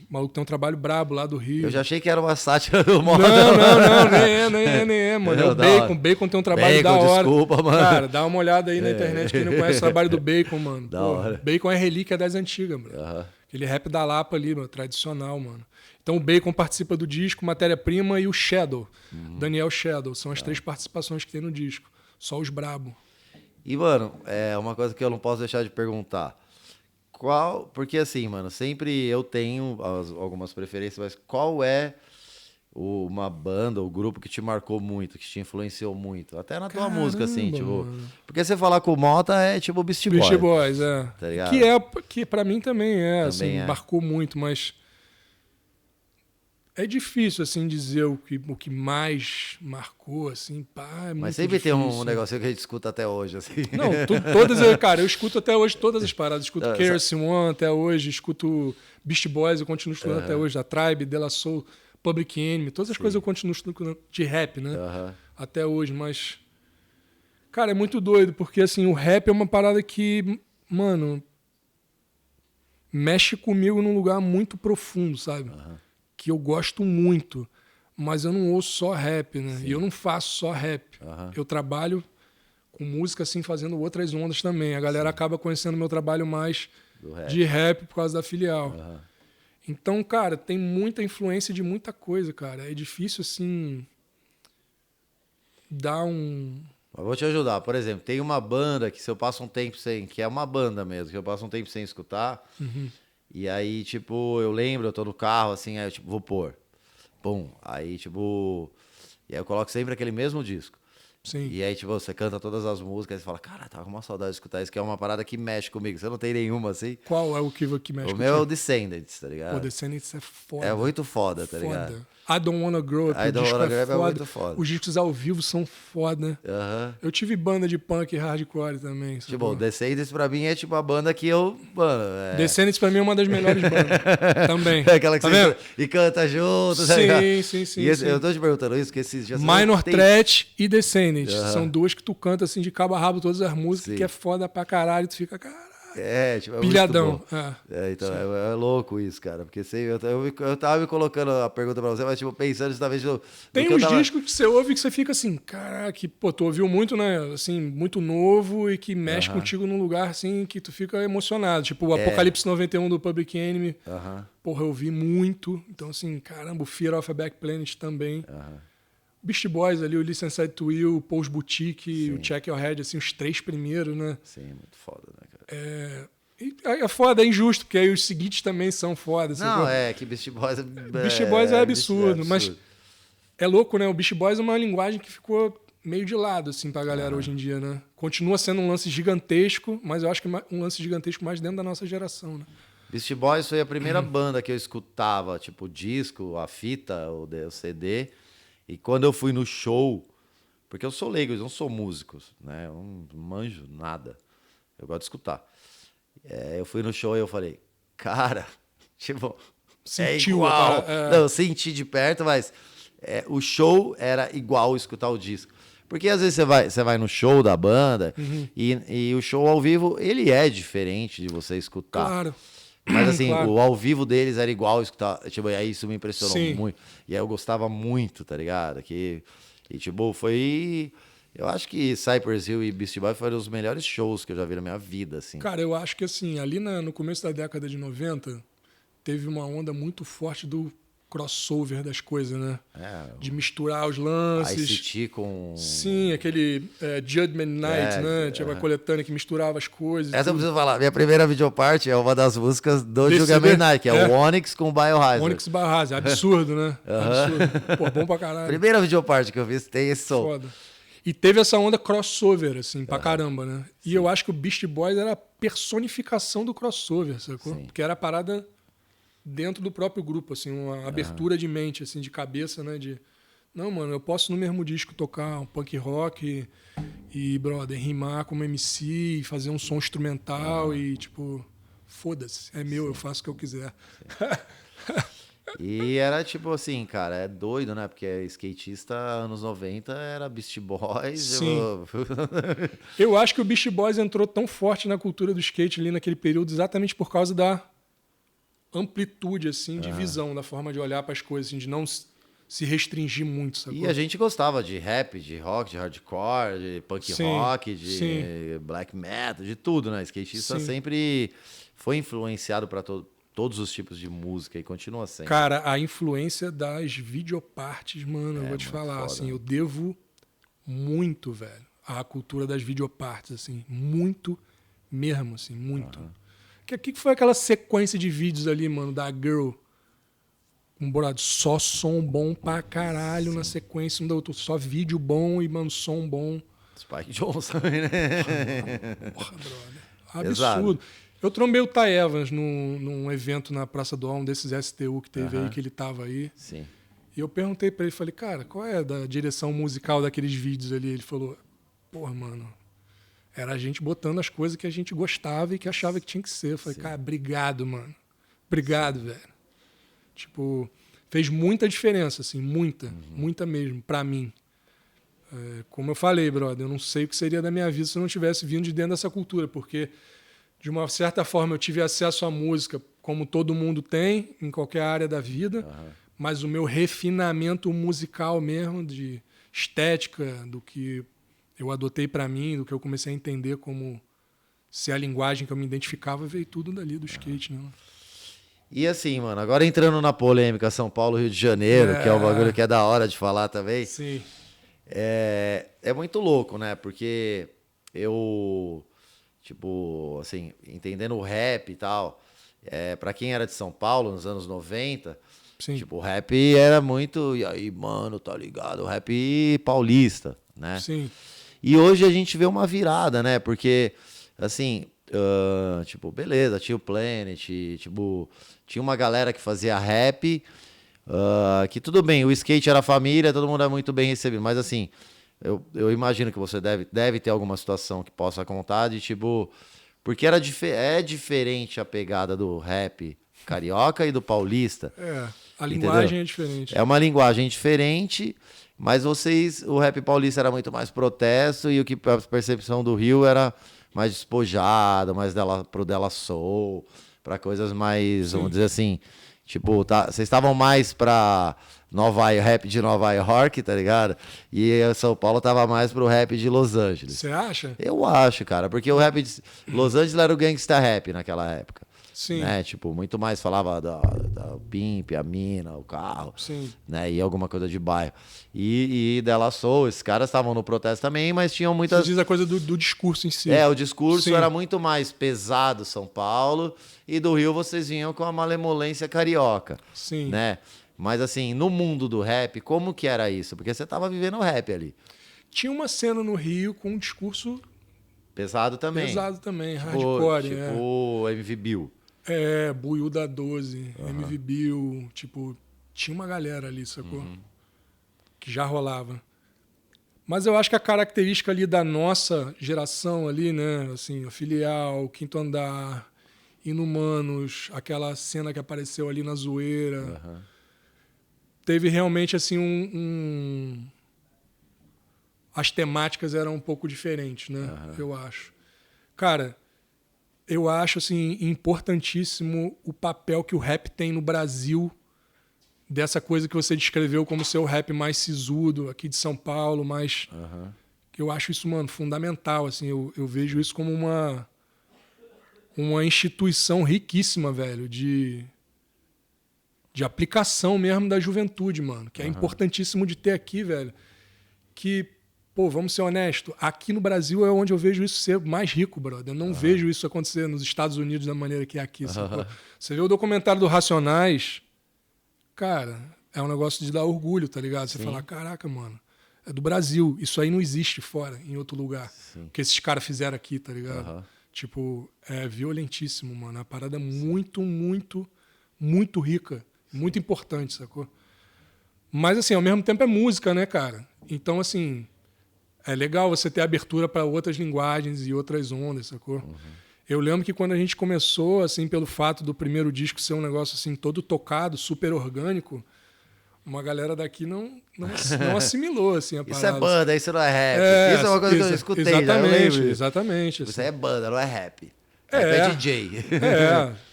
B: o maluco tem um trabalho brabo lá do Rio.
A: Eu já achei que era uma sátira do Mota.
B: Não, nem é, mano. É o Bacon. Bacon tem um trabalho da hora.
A: Desculpa, mano.
B: Cara, dá uma olhada aí na internet quem não conhece o trabalho do Bacon, mano.
A: Da hora.
B: Bacon é relíquia das antigas, mano. Aquele rap da Lapa ali, mano, tradicional, mano. Então o Bacon participa do disco, Matéria-Prima e o Shadow. Daniel Shadow. São as 3 participações que tem no disco. Só os brabo.
A: E, mano, uma coisa que eu não posso deixar de perguntar. Porque assim, mano, sempre eu tenho algumas preferências, mas qual é uma banda ou grupo que te marcou muito, que te influenciou muito? Até na tua música, assim, tipo... Mano. Porque você falar com o Mota é tipo Beastie Boys.
B: Beastie Boys,
A: Tá ligado?
B: Que pra mim também assim, marcou muito, mas... É difícil, assim, dizer o que mais marcou, assim, pá, é muito
A: Mas sempre
B: difícil.
A: tem um negocinho que a gente escuta até hoje, assim.
B: Não, cara, eu escuto até hoje todas as paradas. Escuto KRS-One até hoje, escuto Beastie Boys, eu continuo escutando até hoje, a Tribe, De La Soul, Public Enemy, todas as coisas eu continuo escutando de rap, né? Até hoje, mas... Cara, é muito doido, porque, assim, o rap é uma parada que, mano... mexe comigo num lugar muito profundo, sabe? Que eu gosto muito, mas eu não ouço só rap, né? Sim. E eu não faço só rap. Eu trabalho com música, assim, fazendo outras ondas também. A galera acaba conhecendo meu trabalho mais de rap por causa da filial. Então, cara, tem muita influência de muita coisa, cara. É difícil, assim, dar um...
A: Eu vou te ajudar. Por exemplo, tem uma banda que se eu passo um tempo sem... Que é uma banda mesmo, que eu passo um tempo sem escutar. E aí, tipo, eu lembro, eu tô no carro, assim, aí eu, tipo, vou pôr. Pum. Aí, tipo... E aí eu coloco sempre aquele mesmo disco.
B: Sim.
A: E aí, tipo, você canta todas as músicas e fala, cara, tava com uma saudade de escutar isso, que é uma parada que mexe comigo. Você não tem nenhuma, assim?
B: Qual é o que mexe
A: comigo? O meu é o Descendants, tá ligado?
B: Pô, Descendants é foda.
A: É muito foda, tá ligado?
B: I Don't Wanna Grow Up,
A: I Don't Wanna Grow Up é muito foda.
B: Os discos ao vivo são foda. Eu tive banda de punk e hardcore também.
A: Tipo, o Descendants pra mim é tipo a banda que eu... Mano,
B: Descendants pra mim é uma das melhores bandas. Também.
A: É aquela que
B: tá
A: você
B: vendo?
A: E canta junto, tá
B: sim,
A: ligado?
B: Sim.
A: Eu tô te perguntando isso, que esses dias...
B: Minor Threat e Descendants. São duas que tu canta assim de cabo a rabo todas as músicas, que é foda pra caralho. Tu fica, caralho.
A: Tipo,
B: pilhadão.
A: Então, é louco isso, cara. Porque eu tava me colocando a pergunta pra você, mas tipo, pensando talvez...
B: Tem uns discos que você ouve que você fica assim, caraca, pô, tu ouviu muito, né? Assim, muito novo e que mexe contigo num lugar assim que tu fica emocionado. Tipo, o Apocalipse 91 do Public Enemy. Porra, eu ouvi muito. Então, assim, caramba, o Fear of a Back Planet também. Beast Boys ali, o Listen Side to You, o Paul's Boutique, o Check Your Head, assim, os 3 primeiros, né?
A: Sim, muito foda, né, cara?
B: É foda, é injusto, porque aí os seguintes também são fodas.
A: Não, que Beast Boys
B: Beast Boys é absurdo, mas é louco, né? O Beast Boys é uma linguagem que ficou meio de lado, assim, pra galera hoje em dia, né? Continua sendo um lance gigantesco, mas eu acho que um lance gigantesco mais dentro da nossa geração, né?
A: Beast Boys foi a primeira banda que eu escutava, tipo, o disco, a fita, o CD. E quando eu fui no show, porque eu sou leigo, eu não sou músico, né? Eu não manjo nada. Eu gosto de escutar. Eu fui no show e eu falei, cara, tipo,
B: sentiu
A: igual. Não, eu senti de perto, mas o show era igual escutar o disco. Porque às vezes você vai no show da banda e o show ao vivo, ele é diferente de você escutar.
B: Claro.
A: Mas assim, o ao vivo deles era igual escutar. Tipo, e aí isso me impressionou muito. E aí eu gostava muito, tá ligado? E tipo, foi... Eu acho que Cypress Hill e Beastie Boys foram os melhores shows que eu já vi na minha vida, assim.
B: Cara, eu acho que assim, ali no começo da década de 90, teve uma onda muito forte do crossover das coisas, né? De misturar os lances.
A: ICT com...
B: Sim, aquele Judgment Night, né? Tinha uma coletânea que misturava as coisas.
A: Essa eu preciso falar. Minha primeira videoparte é uma das músicas do Judgment Night, que é o Onyx com o Biohazard.
B: Onyx Biohazard. Absurdo, né? Absurdo. Pô, bom pra caralho.
A: Primeira videoparte que eu fiz tem esse som.
B: Foda. E teve essa onda crossover, assim, pra caramba, né? E eu acho que o Beast Boys era a personificação do crossover, sacou? Porque era a parada dentro do próprio grupo, assim, uma abertura de mente, assim, de cabeça, né? De, não, mano, eu posso no mesmo disco tocar um punk rock e brother, rimar como MC, e fazer um som instrumental e, tipo, foda-se, é meu, eu faço o que eu quiser.
A: E era tipo assim, cara, é doido, né? Porque skatista anos 90 era Beast Boys.
B: Sim. Eu acho que o Beast Boys entrou tão forte na cultura do skate ali naquele período exatamente por causa da amplitude, assim, de visão, da forma de olhar para as coisas, assim, de não se restringir muito, sacou?
A: E a gente gostava de rap, de rock, de hardcore, de punk rock, de black metal, de tudo, né? Skatista sempre foi influenciado para todos os tipos de música e continua sendo.
B: Cara, a influência das videopartes, mano, eu vou te falar, foda. Assim, eu devo muito, velho, à cultura das videopartes, assim, muito mesmo, assim, muito. O que foi aquela sequência de vídeos ali, mano, da Girl? Só som bom pra caralho na sequência, um da outra, só vídeo bom e, mano, som bom.
A: Spike Jonze também, né?
B: Porra, brother. Absurdo. Exato. Eu trombei o Ty Evans num evento na Praça do um desses STU que teve aí, que ele tava aí.
A: Sim.
B: E eu perguntei pra ele, falei, cara, qual é a direção musical daqueles vídeos ali? Ele falou, porra, mano, era a gente botando as coisas que a gente gostava e que achava que tinha que ser. Eu falei, cara, obrigado, mano. Obrigado, velho. Tipo, fez muita diferença, assim, muita mesmo, pra mim. Como eu falei, brother, eu não sei o que seria da minha vida se eu não tivesse vindo de dentro dessa cultura, porque, de uma certa forma eu tive acesso à música como todo mundo tem, em qualquer área da vida, mas o meu refinamento musical mesmo, de estética, do que eu adotei para mim, do que eu comecei a entender como ser a linguagem que eu me identificava, veio tudo dali do skate, né?
A: E assim, mano, agora entrando na polêmica São Paulo, Rio de Janeiro, que é um bagulho que é da hora de falar também.
B: Sim.
A: É muito louco, né? Porque eu, tipo, assim, entendendo o rap e tal, pra quem era de São Paulo nos anos 90,
B: Sim.
A: tipo, o rap era muito, e aí, mano, tá ligado? O rap paulista, né?
B: Sim.
A: E hoje a gente vê uma virada, né? Porque, assim, tipo, beleza, tinha o Planet, tipo, tinha uma galera que fazia rap, que tudo bem, o skate era família, todo mundo é muito bem recebido, mas assim, eu imagino que você deve ter alguma situação que possa contar de, tipo, porque é diferente a pegada do rap carioca e do paulista.
B: A linguagem é diferente.
A: É uma linguagem diferente, mas o rap paulista era muito mais protesto e a percepção do Rio era mais despojado, mais pro Della Soul, para coisas mais, vamos dizer assim, tipo, vocês estavam mais pra rap de Nova York, tá ligado? E São Paulo tava mais pro rap de Los Angeles.
B: Você acha?
A: Eu acho, cara, porque o rap de Los Angeles era o gangsta rap naquela época.
B: Sim.
A: Né? Tipo, muito mais falava da pimp, a mina, o carro.
B: Sim.
A: Né? E alguma coisa de bairro. E Della Soul, esses caras estavam no protesto também, mas tinham muitas...
B: Você diz a coisa do discurso em si.
A: O discurso era muito mais pesado, São Paulo, e do Rio vocês vinham com a malemolência carioca.
B: Sim.
A: Né? Mas assim, no mundo do rap, como que era isso? Porque você tava vivendo o rap ali.
B: Tinha uma cena no Rio com um discurso...
A: Pesado também.
B: Hardcore.
A: Tipo MV Bill.
B: Buiu da 12, MV Bill, tipo, tinha uma galera ali, sacou? Que já rolava. Mas eu acho que a característica ali da nossa geração ali, né, assim, a Filial, Quinto Andar, Inumanos, aquela cena que apareceu ali na Zoeira, teve realmente, assim, as temáticas eram um pouco diferentes, né, eu acho. Cara... Eu acho assim, importantíssimo o papel que o rap tem no Brasil, dessa coisa que você descreveu como seu rap mais sisudo, aqui de São Paulo, mas eu acho isso, mano, fundamental. Assim, eu vejo isso como uma instituição riquíssima, velho, de aplicação mesmo da juventude, mano, que é importantíssimo de ter aqui, velho, que... Pô, vamos ser honestos, aqui no Brasil é onde eu vejo isso ser mais rico, brother. Eu não vejo isso acontecer nos Estados Unidos da maneira que é aqui. Você vê o documentário do Racionais, cara, é um negócio de dar orgulho, tá ligado? Você fala, caraca, mano, é do Brasil, isso aí não existe fora, em outro lugar. O que esses caras fizeram aqui, tá ligado? Tipo, é violentíssimo, mano. É uma parada muito, muito, muito rica, muito importante, sacou? Mas, assim, ao mesmo tempo é música, né, cara? Então, assim... É legal você ter abertura para outras linguagens e outras ondas, sacou? Eu lembro que quando a gente começou, assim, pelo fato do primeiro disco ser um negócio assim todo tocado, super orgânico, uma galera daqui não assimilou assim a parada.
A: Isso é banda, isso não é rap. Isso é uma coisa que eu escutei,
B: exatamente, exatamente.
A: Isso é banda, não é rap.
B: Rap
A: é DJ.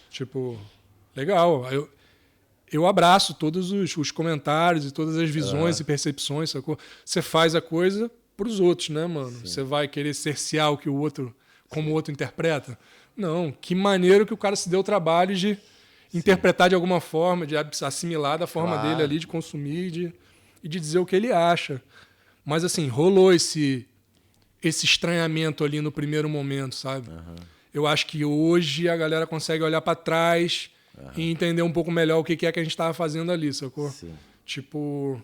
B: Tipo, legal. Eu abraço todos os comentários e todas as visões e percepções, sacou? Você faz a coisa para os outros, né, mano? Você vai querer cercear o que o outro, como o outro interpreta? Não, que maneiro que o cara se deu o trabalho de interpretar de alguma forma, de assimilar da forma dele ali, de consumir e de dizer o que ele acha. Mas, assim, rolou esse estranhamento ali no primeiro momento, sabe? Eu acho que hoje a galera consegue olhar para trás e entender um pouco melhor o que é que a gente estava fazendo ali, sacou? Tipo,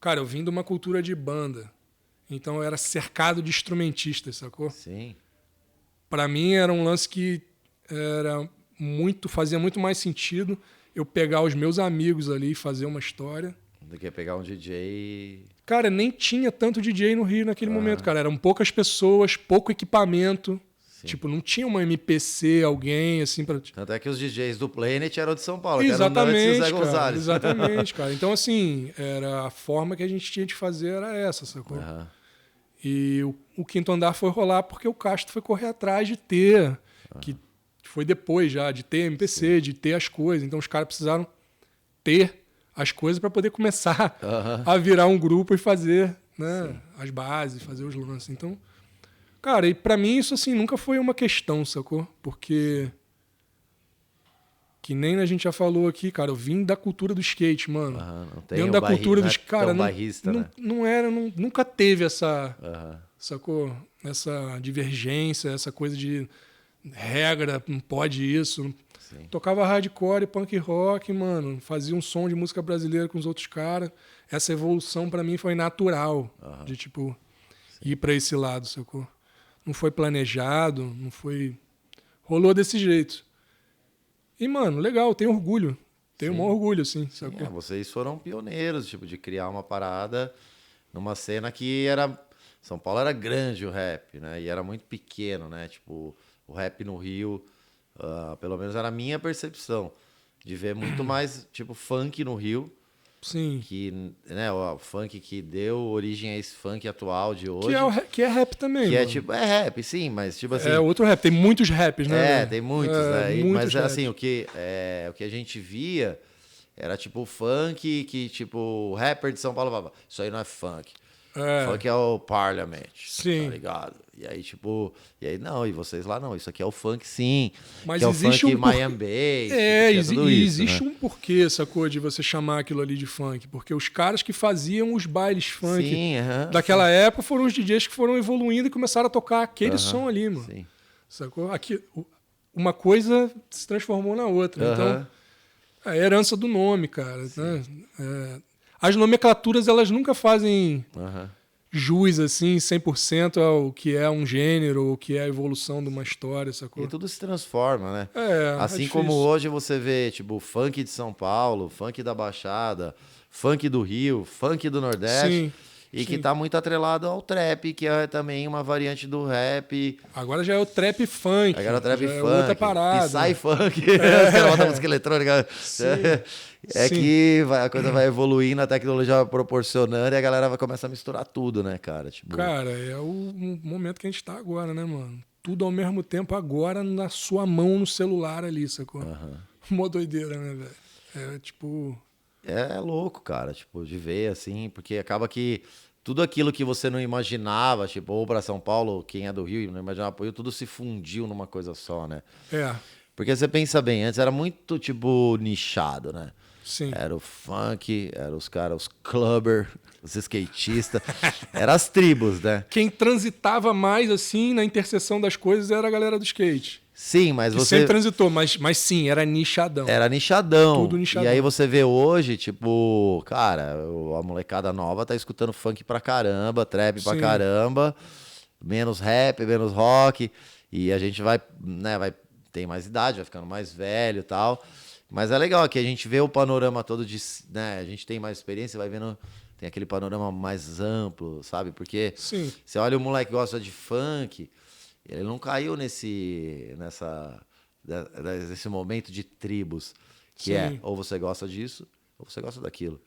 B: cara, eu vim de uma cultura de banda. Então eu era cercado de instrumentistas, sacou?
A: Sim.
B: Pra mim era um lance que fazia muito mais sentido eu pegar os meus amigos ali e fazer uma história.
A: Do que pegar um DJ...
B: Cara, nem tinha tanto DJ no Rio naquele momento, cara. Eram poucas pessoas, pouco equipamento. Tipo, não tinha uma MPC, alguém assim pra...
A: Tanto é que os DJs do Planet eram de São Paulo,
B: exatamente,
A: que eram o Nuts e o Zé Gonzalez.
B: Exatamente, cara. Então, assim, era a forma que a gente tinha de fazer era essa, sacou? E o Quinto Andar foi rolar porque o Castro foi correr atrás de ter, que foi depois já, de ter MPC, Sim. de ter as coisas. Então os caras precisaram ter as coisas para poder começar a virar um grupo e fazer, né, as bases, fazer os lances. Então, cara, e para mim isso assim nunca foi uma questão, sacou? Porque que nem a gente já falou aqui, cara, eu vim da cultura do skate, mano.
A: Não tem
B: dentro da cultura dos
A: cara,
B: nunca teve essa, sacou? Essa divergência, essa coisa de regra, não pode isso. Sim. Tocava hardcore e punk rock, mano. Fazia um som de música brasileira com os outros caras. Essa evolução pra mim foi natural, de tipo ir pra esse lado, sacou? Não foi planejado, não foi, rolou desse jeito. E, mano, legal, tenho orgulho. Tenho um maior orgulho, assim. Sacou?
A: Vocês foram pioneiros, tipo, de criar uma parada numa cena que era... São Paulo era grande o rap, né? E era muito pequeno, né? Tipo, o rap no Rio, pelo menos era a minha percepção, de ver muito mais, tipo, funk no Rio.
B: Sim.
A: Que, né, o funk que deu origem a esse funk atual de hoje.
B: Que é rap também,
A: que
B: mano.
A: é tipo, é rap, sim, mas tipo assim...
B: É outro rap, tem muitos raps, né?
A: Tem muitos, né?
B: Muitos
A: mas
B: raps.
A: assim, o que a gente via era tipo funk que, tipo, rapper de São Paulo falava, isso aí não é funk. Funk é o Parliament,
B: sim.
A: Tá ligado? E aí, tipo... E aí, não, e vocês lá, não, isso aqui é o funk, sim.
B: Mas
A: que é
B: existe
A: o funk
B: um
A: Miami Bass.
B: Existe um porquê, sacou, de você chamar aquilo ali de funk. Porque os caras que faziam os bailes funk daquela época foram os DJs que foram evoluindo e começaram a tocar aquele som ali, mano.
A: Sim.
B: Sacou? Aqui, uma coisa se transformou na outra. Então, a herança do nome, cara. Né? As nomenclaturas, elas nunca fazem... jus, assim, 100% ao que é um gênero, o que é a evolução de uma história, sacou?
A: E tudo se transforma, né? Assim
B: é
A: como hoje você vê, tipo, funk de São Paulo, funk da Baixada, funk do Rio, funk do Nordeste.
B: Sim,
A: que tá muito atrelado ao trap, que é também uma variante do rap.
B: Agora já é o trap funk.
A: Agora é o trap funk.
B: É outra parada.
A: Psy funk. Os caras botam música eletrônica.
B: Sim.
A: Que a coisa vai evoluindo, a tecnologia vai proporcionando e a galera vai começar a misturar tudo, né, cara? Tipo...
B: Cara, é o momento que a gente tá agora, né, mano? Tudo ao mesmo tempo agora na sua mão, no celular ali, sacou? Mó doideira, né, velho? É tipo...
A: É louco, cara, tipo, de ver, assim, porque acaba que tudo aquilo que você não imaginava, tipo, ou pra São Paulo, quem é do Rio, não imaginava pro Rio, tudo se fundiu numa coisa só, né? Porque você pensa bem, antes era muito, tipo, nichado, né?
B: Sim.
A: Era o funk, era os caras, os clubber, os skatistas, eram as tribos, né?
B: Quem transitava mais, assim, na interseção das coisas era a galera do skate.
A: Sim, mas
B: que
A: você...
B: sempre transitou, mas sim, era nichadão.
A: Era nichadão.
B: Tudo nichadão.
A: E aí você vê hoje, tipo, cara, a molecada nova tá escutando funk pra caramba, trap pra caramba, menos rap, menos rock, e a gente vai, né, tem mais idade, vai ficando mais velho e tal. Mas é legal que a gente vê o panorama todo de, né, a gente tem mais experiência, vai vendo, tem aquele panorama mais amplo, sabe? Porque você olha o moleque que gosta de funk, ele não caiu nesse momento de tribos, que ou você gosta disso, ou você gosta daquilo.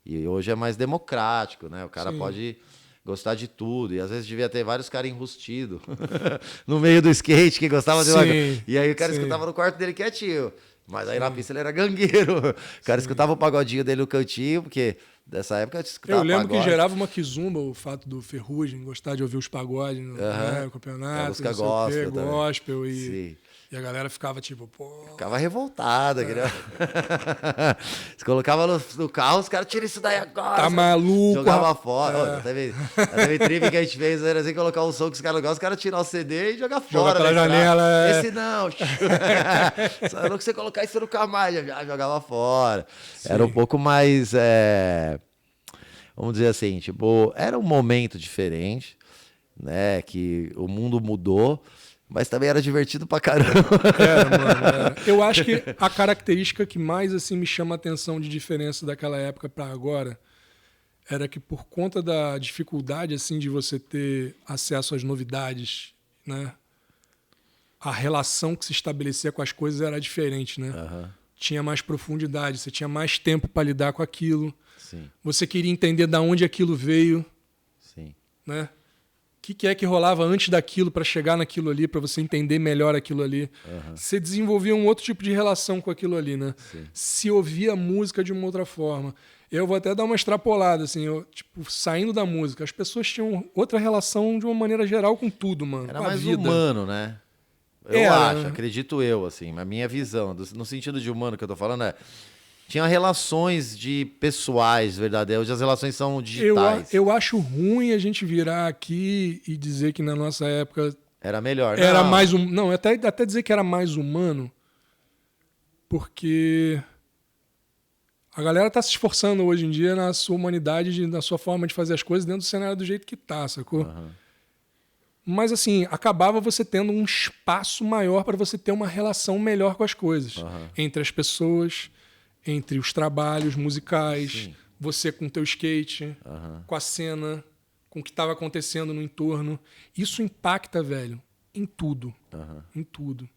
A: E hoje é mais democrático, né? O cara pode gostar de tudo. E às vezes devia ter vários caras enrustidos no meio do skate que gostavam de uma... E aí o cara escutava no quarto dele quietinho. Mas aí na pista ele era gangueiro. O cara escutava o pagodinho dele no cantinho, porque dessa época eu escutava
B: pagode. Eu lembro
A: pagode.
B: Que gerava uma quizumba o fato do Ferrugem gostar de ouvir os pagodes no campeonato.
A: Música gospel também.
B: Gospel e a galera ficava tipo, pô...
A: Ficava revoltada. Se colocava no carro, os caras tiram isso daí agora.
B: Tá maluco.
A: Jogava fora. Teve trip que a gente fez, era assim, colocar um som que os caras gostam, os caras tirar o CD e jogar fora.
B: Joga pela janela.
A: Esse não. Só não que você colocar isso no carro mais, já jogava fora. Era um pouco mais... vamos dizer assim, tipo, era um momento diferente, né? Que o mundo mudou, mas também era divertido pra caramba.
B: Mano. Eu acho que a característica que mais assim me chama a atenção de diferença daquela época pra agora era que por conta da dificuldade assim de você ter acesso às novidades, né? A relação que se estabelecia com as coisas era diferente, né? Tinha mais profundidade, você tinha mais tempo para lidar com aquilo. Você queria entender de onde aquilo veio, né? que é que rolava antes daquilo para chegar naquilo ali, para você entender melhor aquilo ali. Você desenvolvia um outro tipo de relação com aquilo ali, né?
A: Sim.
B: Se ouvia a música de uma outra forma. Eu vou até dar uma extrapolada, assim, saindo da música. As pessoas tinham outra relação de uma maneira geral com tudo, mano.
A: Era
B: com a
A: mais
B: vida.
A: humano, né? Eu acho, acredito eu, assim, a minha visão, no sentido de humano que eu tô falando tinha relações de pessoais verdadeiras, hoje as relações são digitais.
B: Eu acho ruim a gente virar aqui e dizer que na nossa época
A: era melhor,
B: era mais não, até dizer que era mais humano, porque a galera tá se esforçando hoje em dia na sua humanidade, na sua forma de fazer as coisas dentro do cenário do jeito que tá, sacou? Mas assim, acabava você tendo um espaço maior para você ter uma relação melhor com as coisas, entre as pessoas, entre os trabalhos musicais, sim, você com o teu skate, com a cena, com o que estava acontecendo no entorno. Isso impacta, velho, em tudo. Em tudo.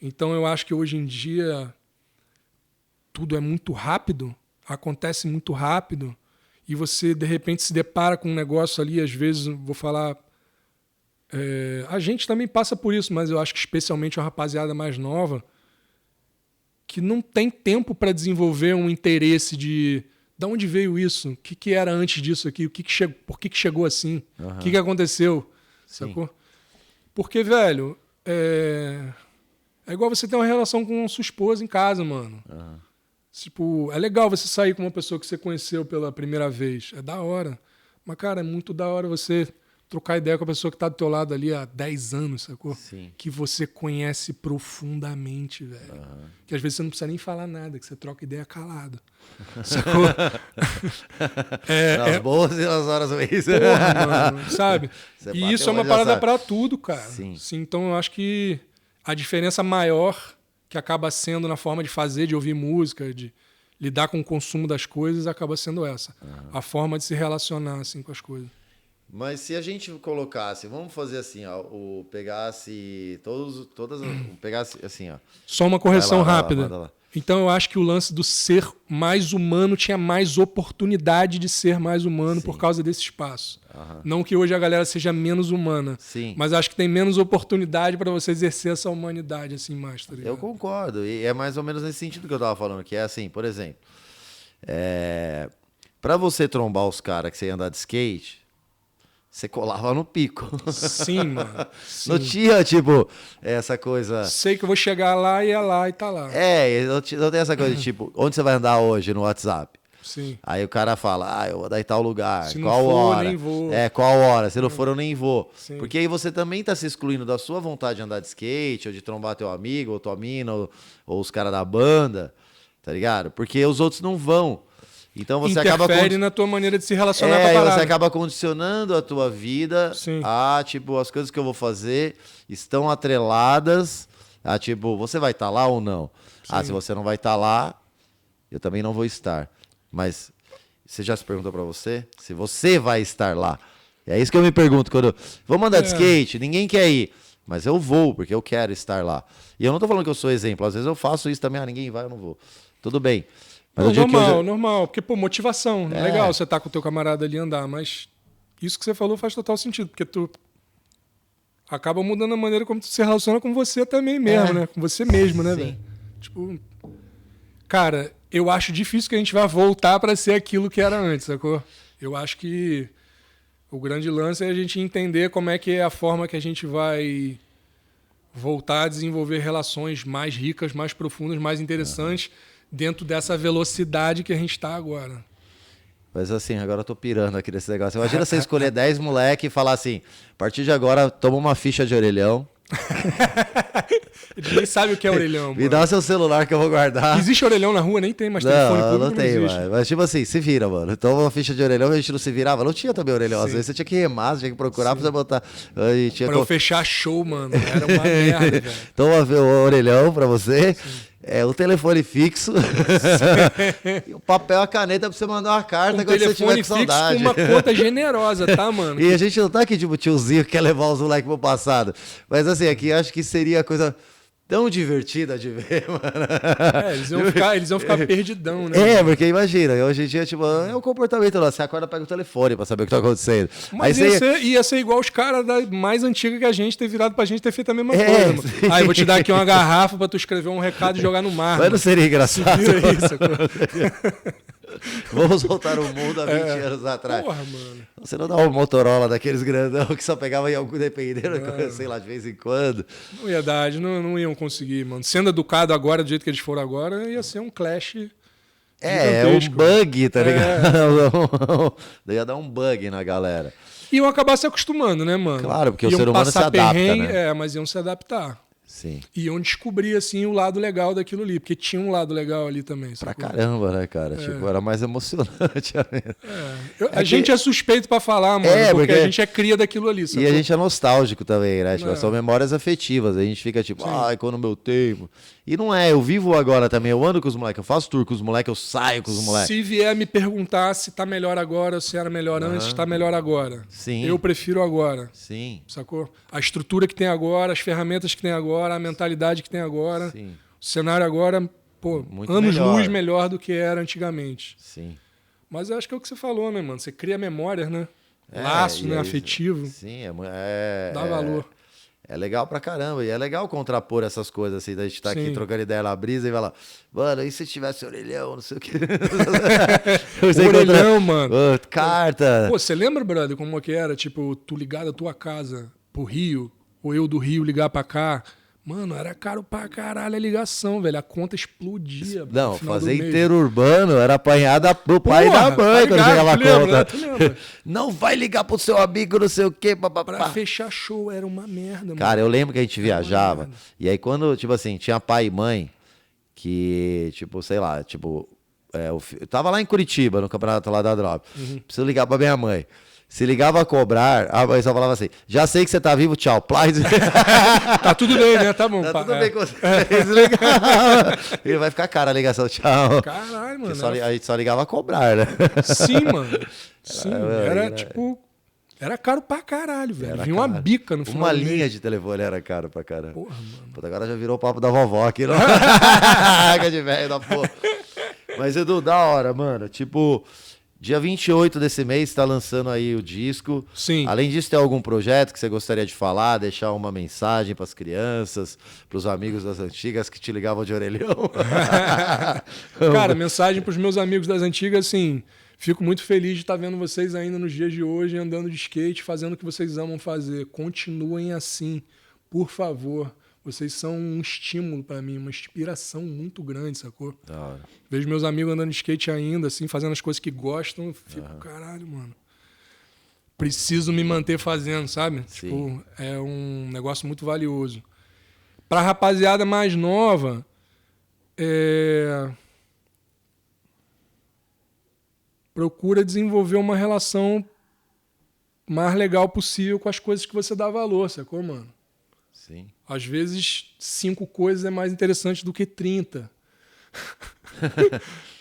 B: Então eu acho que hoje em dia tudo é muito rápido, acontece muito rápido, e você, de repente, se depara com um negócio ali, às vezes, vou falar... a gente também passa por isso, mas eu acho que especialmente a rapaziada mais nova, que não tem tempo para desenvolver um interesse de onde veio isso, o que era antes disso aqui, por que chegou assim, o que aconteceu, sacou? Porque, velho, é igual você ter uma relação com sua esposa em casa, mano. Tipo, é legal você sair com uma pessoa que você conheceu pela primeira vez, é da hora. Mas, cara, é muito da hora você trocar ideia com a pessoa que tá do teu lado ali há 10 anos, sacou?
A: Sim.
B: Que você conhece profundamente, velho. Que às vezes você não precisa nem falar nada, que você troca ideia calado. Sacou?
A: Nas boas e nas horas ruins.
B: Porra, mano, sabe? E isso é uma parada pra tudo, cara.
A: Sim.
B: Então eu acho que a diferença maior que acaba sendo na forma de fazer, de ouvir música, de lidar com o consumo das coisas, acaba sendo essa. A forma de se relacionar assim, com as coisas.
A: Mas se a gente colocasse, vamos fazer assim, ó, pegasse pegasse assim, ó.
B: Só uma correção rápida.
A: Manda lá.
B: Então eu acho que o lance do ser mais humano tinha mais oportunidade de ser mais humano, sim, por causa desse espaço. Não que hoje a galera seja menos humana,
A: sim,
B: mas acho que tem menos oportunidade para você exercer essa humanidade assim mais, tá ligado?
A: Eu concordo, e é mais ou menos nesse sentido que eu tava falando, que é assim, por exemplo, para você trombar os caras que você ia andar de skate, você colava no pico.
B: Sim, mano. Sim.
A: Não tinha, tipo, essa coisa...
B: Sei que eu vou chegar lá e tá lá.
A: Não tem essa coisa de, tipo, onde você vai andar hoje no WhatsApp?
B: Sim.
A: Aí o cara fala, eu vou dar em tal lugar.
B: Se
A: qual
B: não for,
A: hora?
B: nem vou.
A: Qual hora? Se não for, eu nem vou.
B: Sim.
A: Porque aí você também tá se excluindo da sua vontade de andar de skate, ou de trombar teu amigo, ou tua mina, ou os caras da banda, tá ligado? Porque os outros não vão. Então você
B: interfere na tua maneira de se relacionar com a parada.
A: Você acaba condicionando a tua vida,
B: sim,
A: a, tipo, as coisas que eu vou fazer estão atreladas a, tipo, você vai estar lá ou não? Sim. Se você não vai estar lá, eu também não vou estar. Mas você já se perguntou pra você? Se você vai estar lá. É isso que eu me pergunto quando... Vamos andar de skate, ninguém quer ir. Mas eu vou, porque eu quero estar lá. E eu não tô falando que eu sou exemplo. Às vezes eu faço isso também, ninguém vai, eu não vou. Tudo bem. Mas
B: não, normal. Porque, pô, motivação. É legal você tá com o teu camarada ali e andar. Mas isso que você falou faz total sentido. Porque tu acaba mudando a maneira como tu se relaciona com você também mesmo, né? Com você mesmo, né, velho? Tipo... Cara, eu acho difícil que a gente vá voltar para ser aquilo que era antes, sacou? Eu acho que o grande lance é a gente entender como é que é a forma que a gente vai voltar a desenvolver relações mais ricas, mais profundas, mais interessantes dentro dessa velocidade que a gente está agora.
A: Mas assim, agora eu tô pirando aqui nesse negócio. Imagina você escolher 10 moleque e falar assim, a partir de agora, toma uma ficha de orelhão.
B: Ele nem sabe o que é orelhão.
A: Me dá seu celular que eu vou guardar.
B: Existe orelhão na rua? Nem tem mais telefone público.
A: Não tem, mas tipo assim, se vira, mano. Toma uma ficha de orelhão, a gente não se virava. Não tinha também orelhão. Às vezes você tinha que remar, você tinha que procurar pra você botar.
B: Pra eu fechar show, mano. Era uma merda, velho.
A: Toma o orelhão pra você. O telefone fixo. E o papel, a caneta pra você mandar uma carta quando você tiver com saudade.
B: Com uma conta generosa, tá, mano?
A: E a gente não tá aqui tipo tiozinho que quer levar os moleques pro passado. Mas assim, aqui acho que seria a coisa tão divertida de ver, mano.
B: Eles iam ficar perdidão, né?
A: Porque imagina, hoje em dia, tipo, é o comportamento lá. Você acorda, pega o telefone pra saber o que tá acontecendo.
B: Mas ia ser igual os caras mais antigos que a gente ter virado pra gente ter feito a mesma coisa, mano. Aí, vou te dar aqui uma garrafa pra tu escrever um recado e jogar no mar.
A: Mas não seria engraçado?
B: Isso,
A: Vamos voltar ao mundo há 20 anos atrás.
B: Porra, mano.
A: Você não dá um Motorola daqueles grandão que só pegava em algum dependendo, sei lá, de vez em quando.
B: Não ia dar, não iam conseguir, mano. Sendo educado agora, do jeito que eles foram agora, ia ser um clash
A: um bug, tá ligado? Ia dar um bug na galera.
B: E iam acabar se acostumando, né, mano?
A: Claro, porque o ser humano se adapta, né?
B: Mas iam se adaptar.
A: Sim.
B: E iam descobrir, assim, o lado legal daquilo ali. Porque tinha um lado legal ali também.
A: Pra caramba, né, cara? Tipo, era mais emocionante.
B: A gente é suspeito pra falar, mano. Porque a gente é cria daquilo ali.
A: Sacou? E a gente é nostálgico também, né? Tipo, são memórias afetivas. A gente fica tipo, quando o meu tempo... E não é, eu vivo agora também. Eu ando com os moleques, eu faço tour com os moleques, eu saio com os moleques.
B: Se vier me perguntar se tá melhor agora, se era melhor antes, tá melhor agora.
A: Sim.
B: Eu prefiro agora.
A: Sim.
B: Sacou? A estrutura que tem agora, as ferramentas que tem agora, a mentalidade que tem agora.
A: Sim.
B: O cenário agora, pô,
A: muito
B: anos-luz melhor do que era antigamente.
A: Sim.
B: Mas eu acho que é o que você falou, né, mano? Você cria memórias, né? Laço, né? Afetivo.
A: Sim,
B: dá valor.
A: É legal pra caramba. E é legal contrapor essas coisas, assim, da gente estar aqui trocando ideia na brisa e falar, mano, e se tivesse orelhão, não sei o quê.
B: Orelhão, mano.
A: Carta.
B: Pô, você lembra, brother, como que era? Tipo, tu ligar da tua casa pro Rio, ou eu do Rio ligar pra cá. Mano, era caro pra caralho a ligação, velho. A conta explodia.
A: Não, fazer interurbano era apanhada pro pai e da mãe quando chegava a conta.
B: Lembra?
A: Não vai ligar pro seu amigo, não sei o quê.
B: Pra fechar show era uma merda, mano.
A: Cara, eu lembro que a gente viajava. E aí quando, tipo assim, tinha pai e mãe que, tipo, sei lá, tipo... eu tava lá em Curitiba, no campeonato lá da Drop. Preciso ligar pra minha mãe. Se ligava a cobrar, a mãe só falava assim, já sei que você tá vivo, tchau.
B: Tá tudo bem, né? Tá bom.
A: Tá tudo bem com você. Ele vai ficar cara a ligação, tchau.
B: Caralho, mano.
A: A gente só ligava a cobrar, né?
B: Sim, mano. Sim, era tipo... Era caro pra caralho, velho. Vinha uma bica no final.
A: Uma linha de telefone era caro pra caralho.
B: Porra, mano.
A: Puta, agora já virou o papo da vovó aqui. De velho da porra. Mas, Edu, da hora, mano. Tipo... Dia 28 desse mês está lançando aí o disco.
B: Sim.
A: Além disso, tem algum projeto que você gostaria de falar, deixar uma mensagem para as crianças, para os amigos das antigas que te ligavam de orelhão?
B: Cara, mensagem para os meus amigos das antigas, assim, fico muito feliz de estar vendo vocês ainda nos dias de hoje, andando de skate, fazendo o que vocês amam fazer. Continuem assim, por favor. Vocês são um estímulo para mim, uma inspiração muito grande, sacou? Vejo meus amigos andando de skate ainda, assim, fazendo as coisas que gostam, fico, caralho, mano. Preciso me manter fazendo, sabe? Tipo, é um negócio muito valioso. Pra rapaziada mais nova, procura desenvolver uma relação mais legal possível com as coisas que você dá valor, sacou, mano?
A: Sim.
B: Às vezes, 5 coisas é mais interessante do que 30.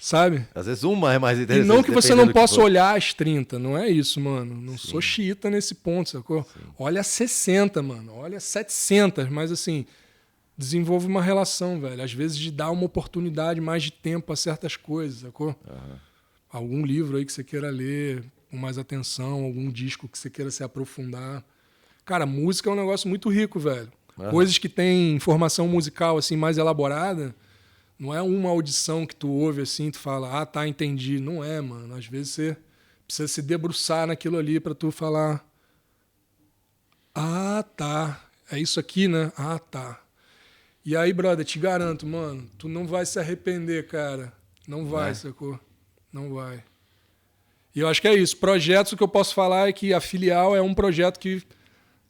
B: Sabe?
A: Às vezes uma é mais interessante.
B: E não que você não possa olhar as 30, não é isso, mano. Não sou xiita nesse ponto, sacou? Olha 60, mano. Olha 700, mas assim, desenvolve uma relação, velho. Às vezes de dar uma oportunidade mais de tempo a certas coisas, sacou? Algum livro aí que você queira ler com mais atenção, algum disco que você queira se aprofundar. Cara, música é um negócio muito rico, velho. Coisas que tem informação musical assim mais elaborada, não é uma audição que tu ouve assim, tu fala, tá, entendi. Não é, mano. Às vezes você precisa se debruçar naquilo ali pra tu falar, tá, é isso aqui, né? Tá. E aí, brother, te garanto, mano, tu não vai se arrepender, cara. Não vai, sacou? Não vai. E eu acho que é isso. Projetos, o que eu posso falar é que a Filial é um projeto que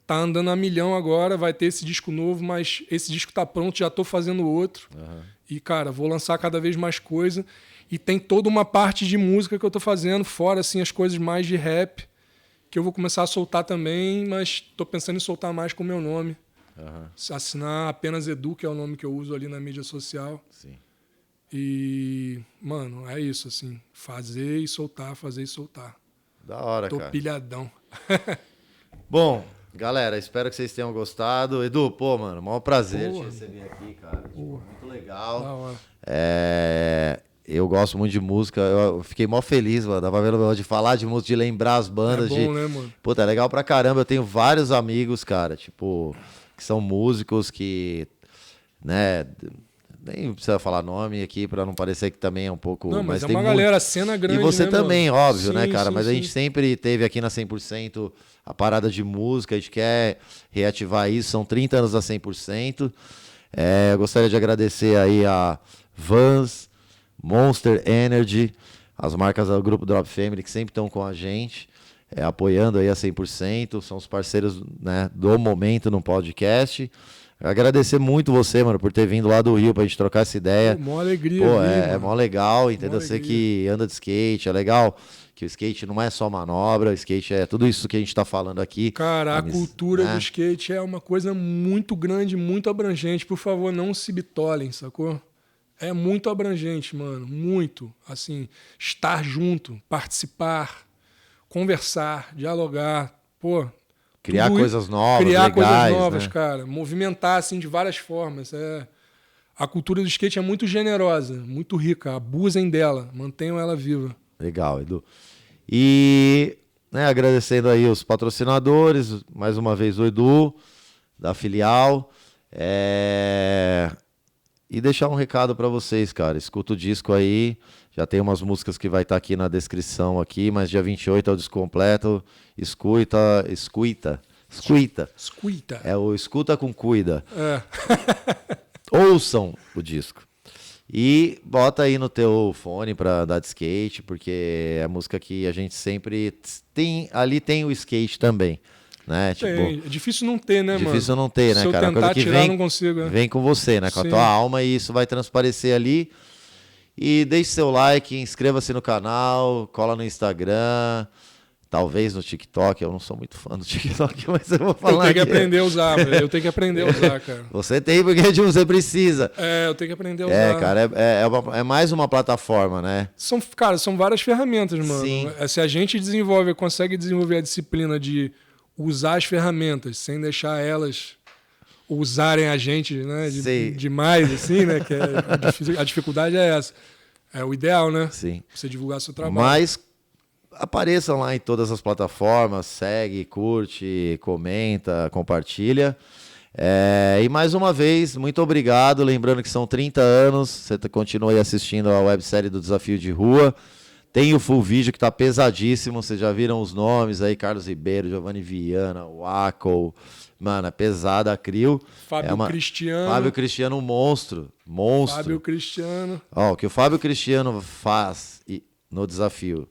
B: tá andando a milhão agora, vai ter esse disco novo, mas esse disco tá pronto, já tô fazendo outro. E, cara, vou lançar cada vez mais coisa. E tem toda uma parte de música que eu tô fazendo, fora, assim, as coisas mais de rap, que eu vou começar a soltar também, mas tô pensando em soltar mais com o meu nome. Assinar apenas Edu, que é o nome que eu uso ali na mídia social.
A: Sim.
B: E, mano, é isso, assim, fazer e soltar, fazer e soltar.
A: Da hora,
B: tô
A: cara.
B: pilhadão.
A: Bom, Galera, espero que vocês tenham gostado. Edu, pô, mano, maior prazer te receber aqui, cara. Tipo, muito legal.
B: Da hora.
A: Eu gosto muito de música. Eu fiquei mó feliz, mano. Dava vendo de falar de música, de lembrar as bandas.
B: É bom, né, mano?
A: Puta, é legal pra caramba. Eu tenho vários amigos, cara, tipo, que são músicos que, né... Nem precisa falar nome aqui pra não parecer que também é um pouco...
B: Não, mas é
A: tem
B: uma galera, a cena grande,
A: e você
B: né,
A: também,
B: mano?
A: óbvio, né,
B: Sim,
A: cara?
B: sim,
A: Mas a
B: sim.
A: gente sempre teve aqui na 100% a parada de música, a gente quer reativar isso, são 30 anos da 100%. Eu gostaria de agradecer aí a Vans, Monster Energy, as marcas do Grupo Drop Family que sempre estão com a gente, apoiando aí a 100%, são os parceiros, né, do momento no podcast. Agradecer muito você, mano, por ter vindo lá do Rio pra gente trocar essa ideia.
B: Pô, mó alegria.
A: Pô,
B: vir,
A: é
B: mano.
A: mó legal, entendeu?
B: Mó
A: Você
B: alegria.
A: que anda de skate, é legal que o skate não é só manobra, o skate é tudo isso que a gente tá falando aqui.
B: Cara, a cultura
A: né?
B: do skate é uma coisa muito grande, muito abrangente. Por favor, não se bitolem, sacou? É muito abrangente, mano. Muito. Assim, estar junto, participar, conversar, dialogar. Pô,
A: Criar
B: tudo
A: coisas novas,
B: criar
A: legais,
B: coisas novas,
A: né?
B: cara. Movimentar, assim, de várias formas. A cultura do skate é muito generosa, muito rica. Abusem dela, mantenham ela viva.
A: Legal, Edu. E, né, agradecendo aí os patrocinadores, mais uma vez o Edu, da filial. E deixar um recado pra vocês, cara. Escuta o disco aí. Já tem umas músicas que vai estar aqui na descrição aqui, mas dia 28 é o disco completo. Escuta.
B: Escuita.
A: É o Escuta com Cuida.
B: É.
A: Ouçam o disco. E bota aí no teu fone pra andar de skate, porque é a música que a gente sempre tem. Ali tem o skate também, né? Tipo,
B: É difícil não ter, né, mano?
A: difícil não ter, né,
B: Se eu
A: cara?
B: tentar
A: Coisa que
B: tirar,
A: vem,
B: não consigo. né?
A: vem com você, né? Com a
B: Sim.
A: tua alma, e isso vai transparecer ali. E deixe seu like, inscreva-se no canal, cola no Instagram, talvez no TikTok. Eu não sou muito fã do TikTok, mas eu vou falar.
B: Eu tenho que
A: aqui.
B: aprender a usar, velho. Eu tenho que aprender a usar, cara.
A: Você tem, porque você precisa.
B: Eu tenho que aprender a usar.
A: Cara, é mais uma plataforma, né?
B: Cara, são várias ferramentas, mano.
A: Sim.
B: Se a gente consegue desenvolver a disciplina de usar as ferramentas sem deixar elas usarem a gente, né? Demais, assim, né? Que a dificuldade é essa. É o ideal, né?
A: Sim.
B: Você divulgar seu trabalho.
A: Mas apareçam lá em todas as plataformas, segue, curte, comenta, compartilha. E mais uma vez, muito obrigado. Lembrando que são 30 anos, você continua aí assistindo a websérie do Desafio de Rua. Tem o full vídeo que está pesadíssimo, vocês já viram os nomes aí, Carlos Ribeiro, Giovanni Viana, Waco, mano, é pesada a Crio. Fábio Cristiano, um monstro.
B: Fábio Cristiano.
A: Ó, o que o Fábio Cristiano faz no desafio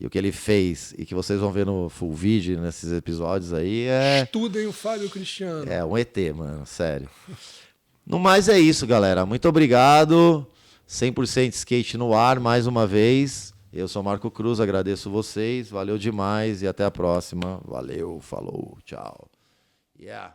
A: e o que ele fez e que vocês vão ver no full vídeo nesses episódios aí
B: Estudem o Fábio Cristiano.
A: É um ET, mano, sério. No mais é isso, galera. Muito obrigado. 100% skate no ar, mais uma vez. Eu sou Marco Cruz, agradeço vocês. Valeu demais e até a próxima. Valeu, falou, tchau. Yeah.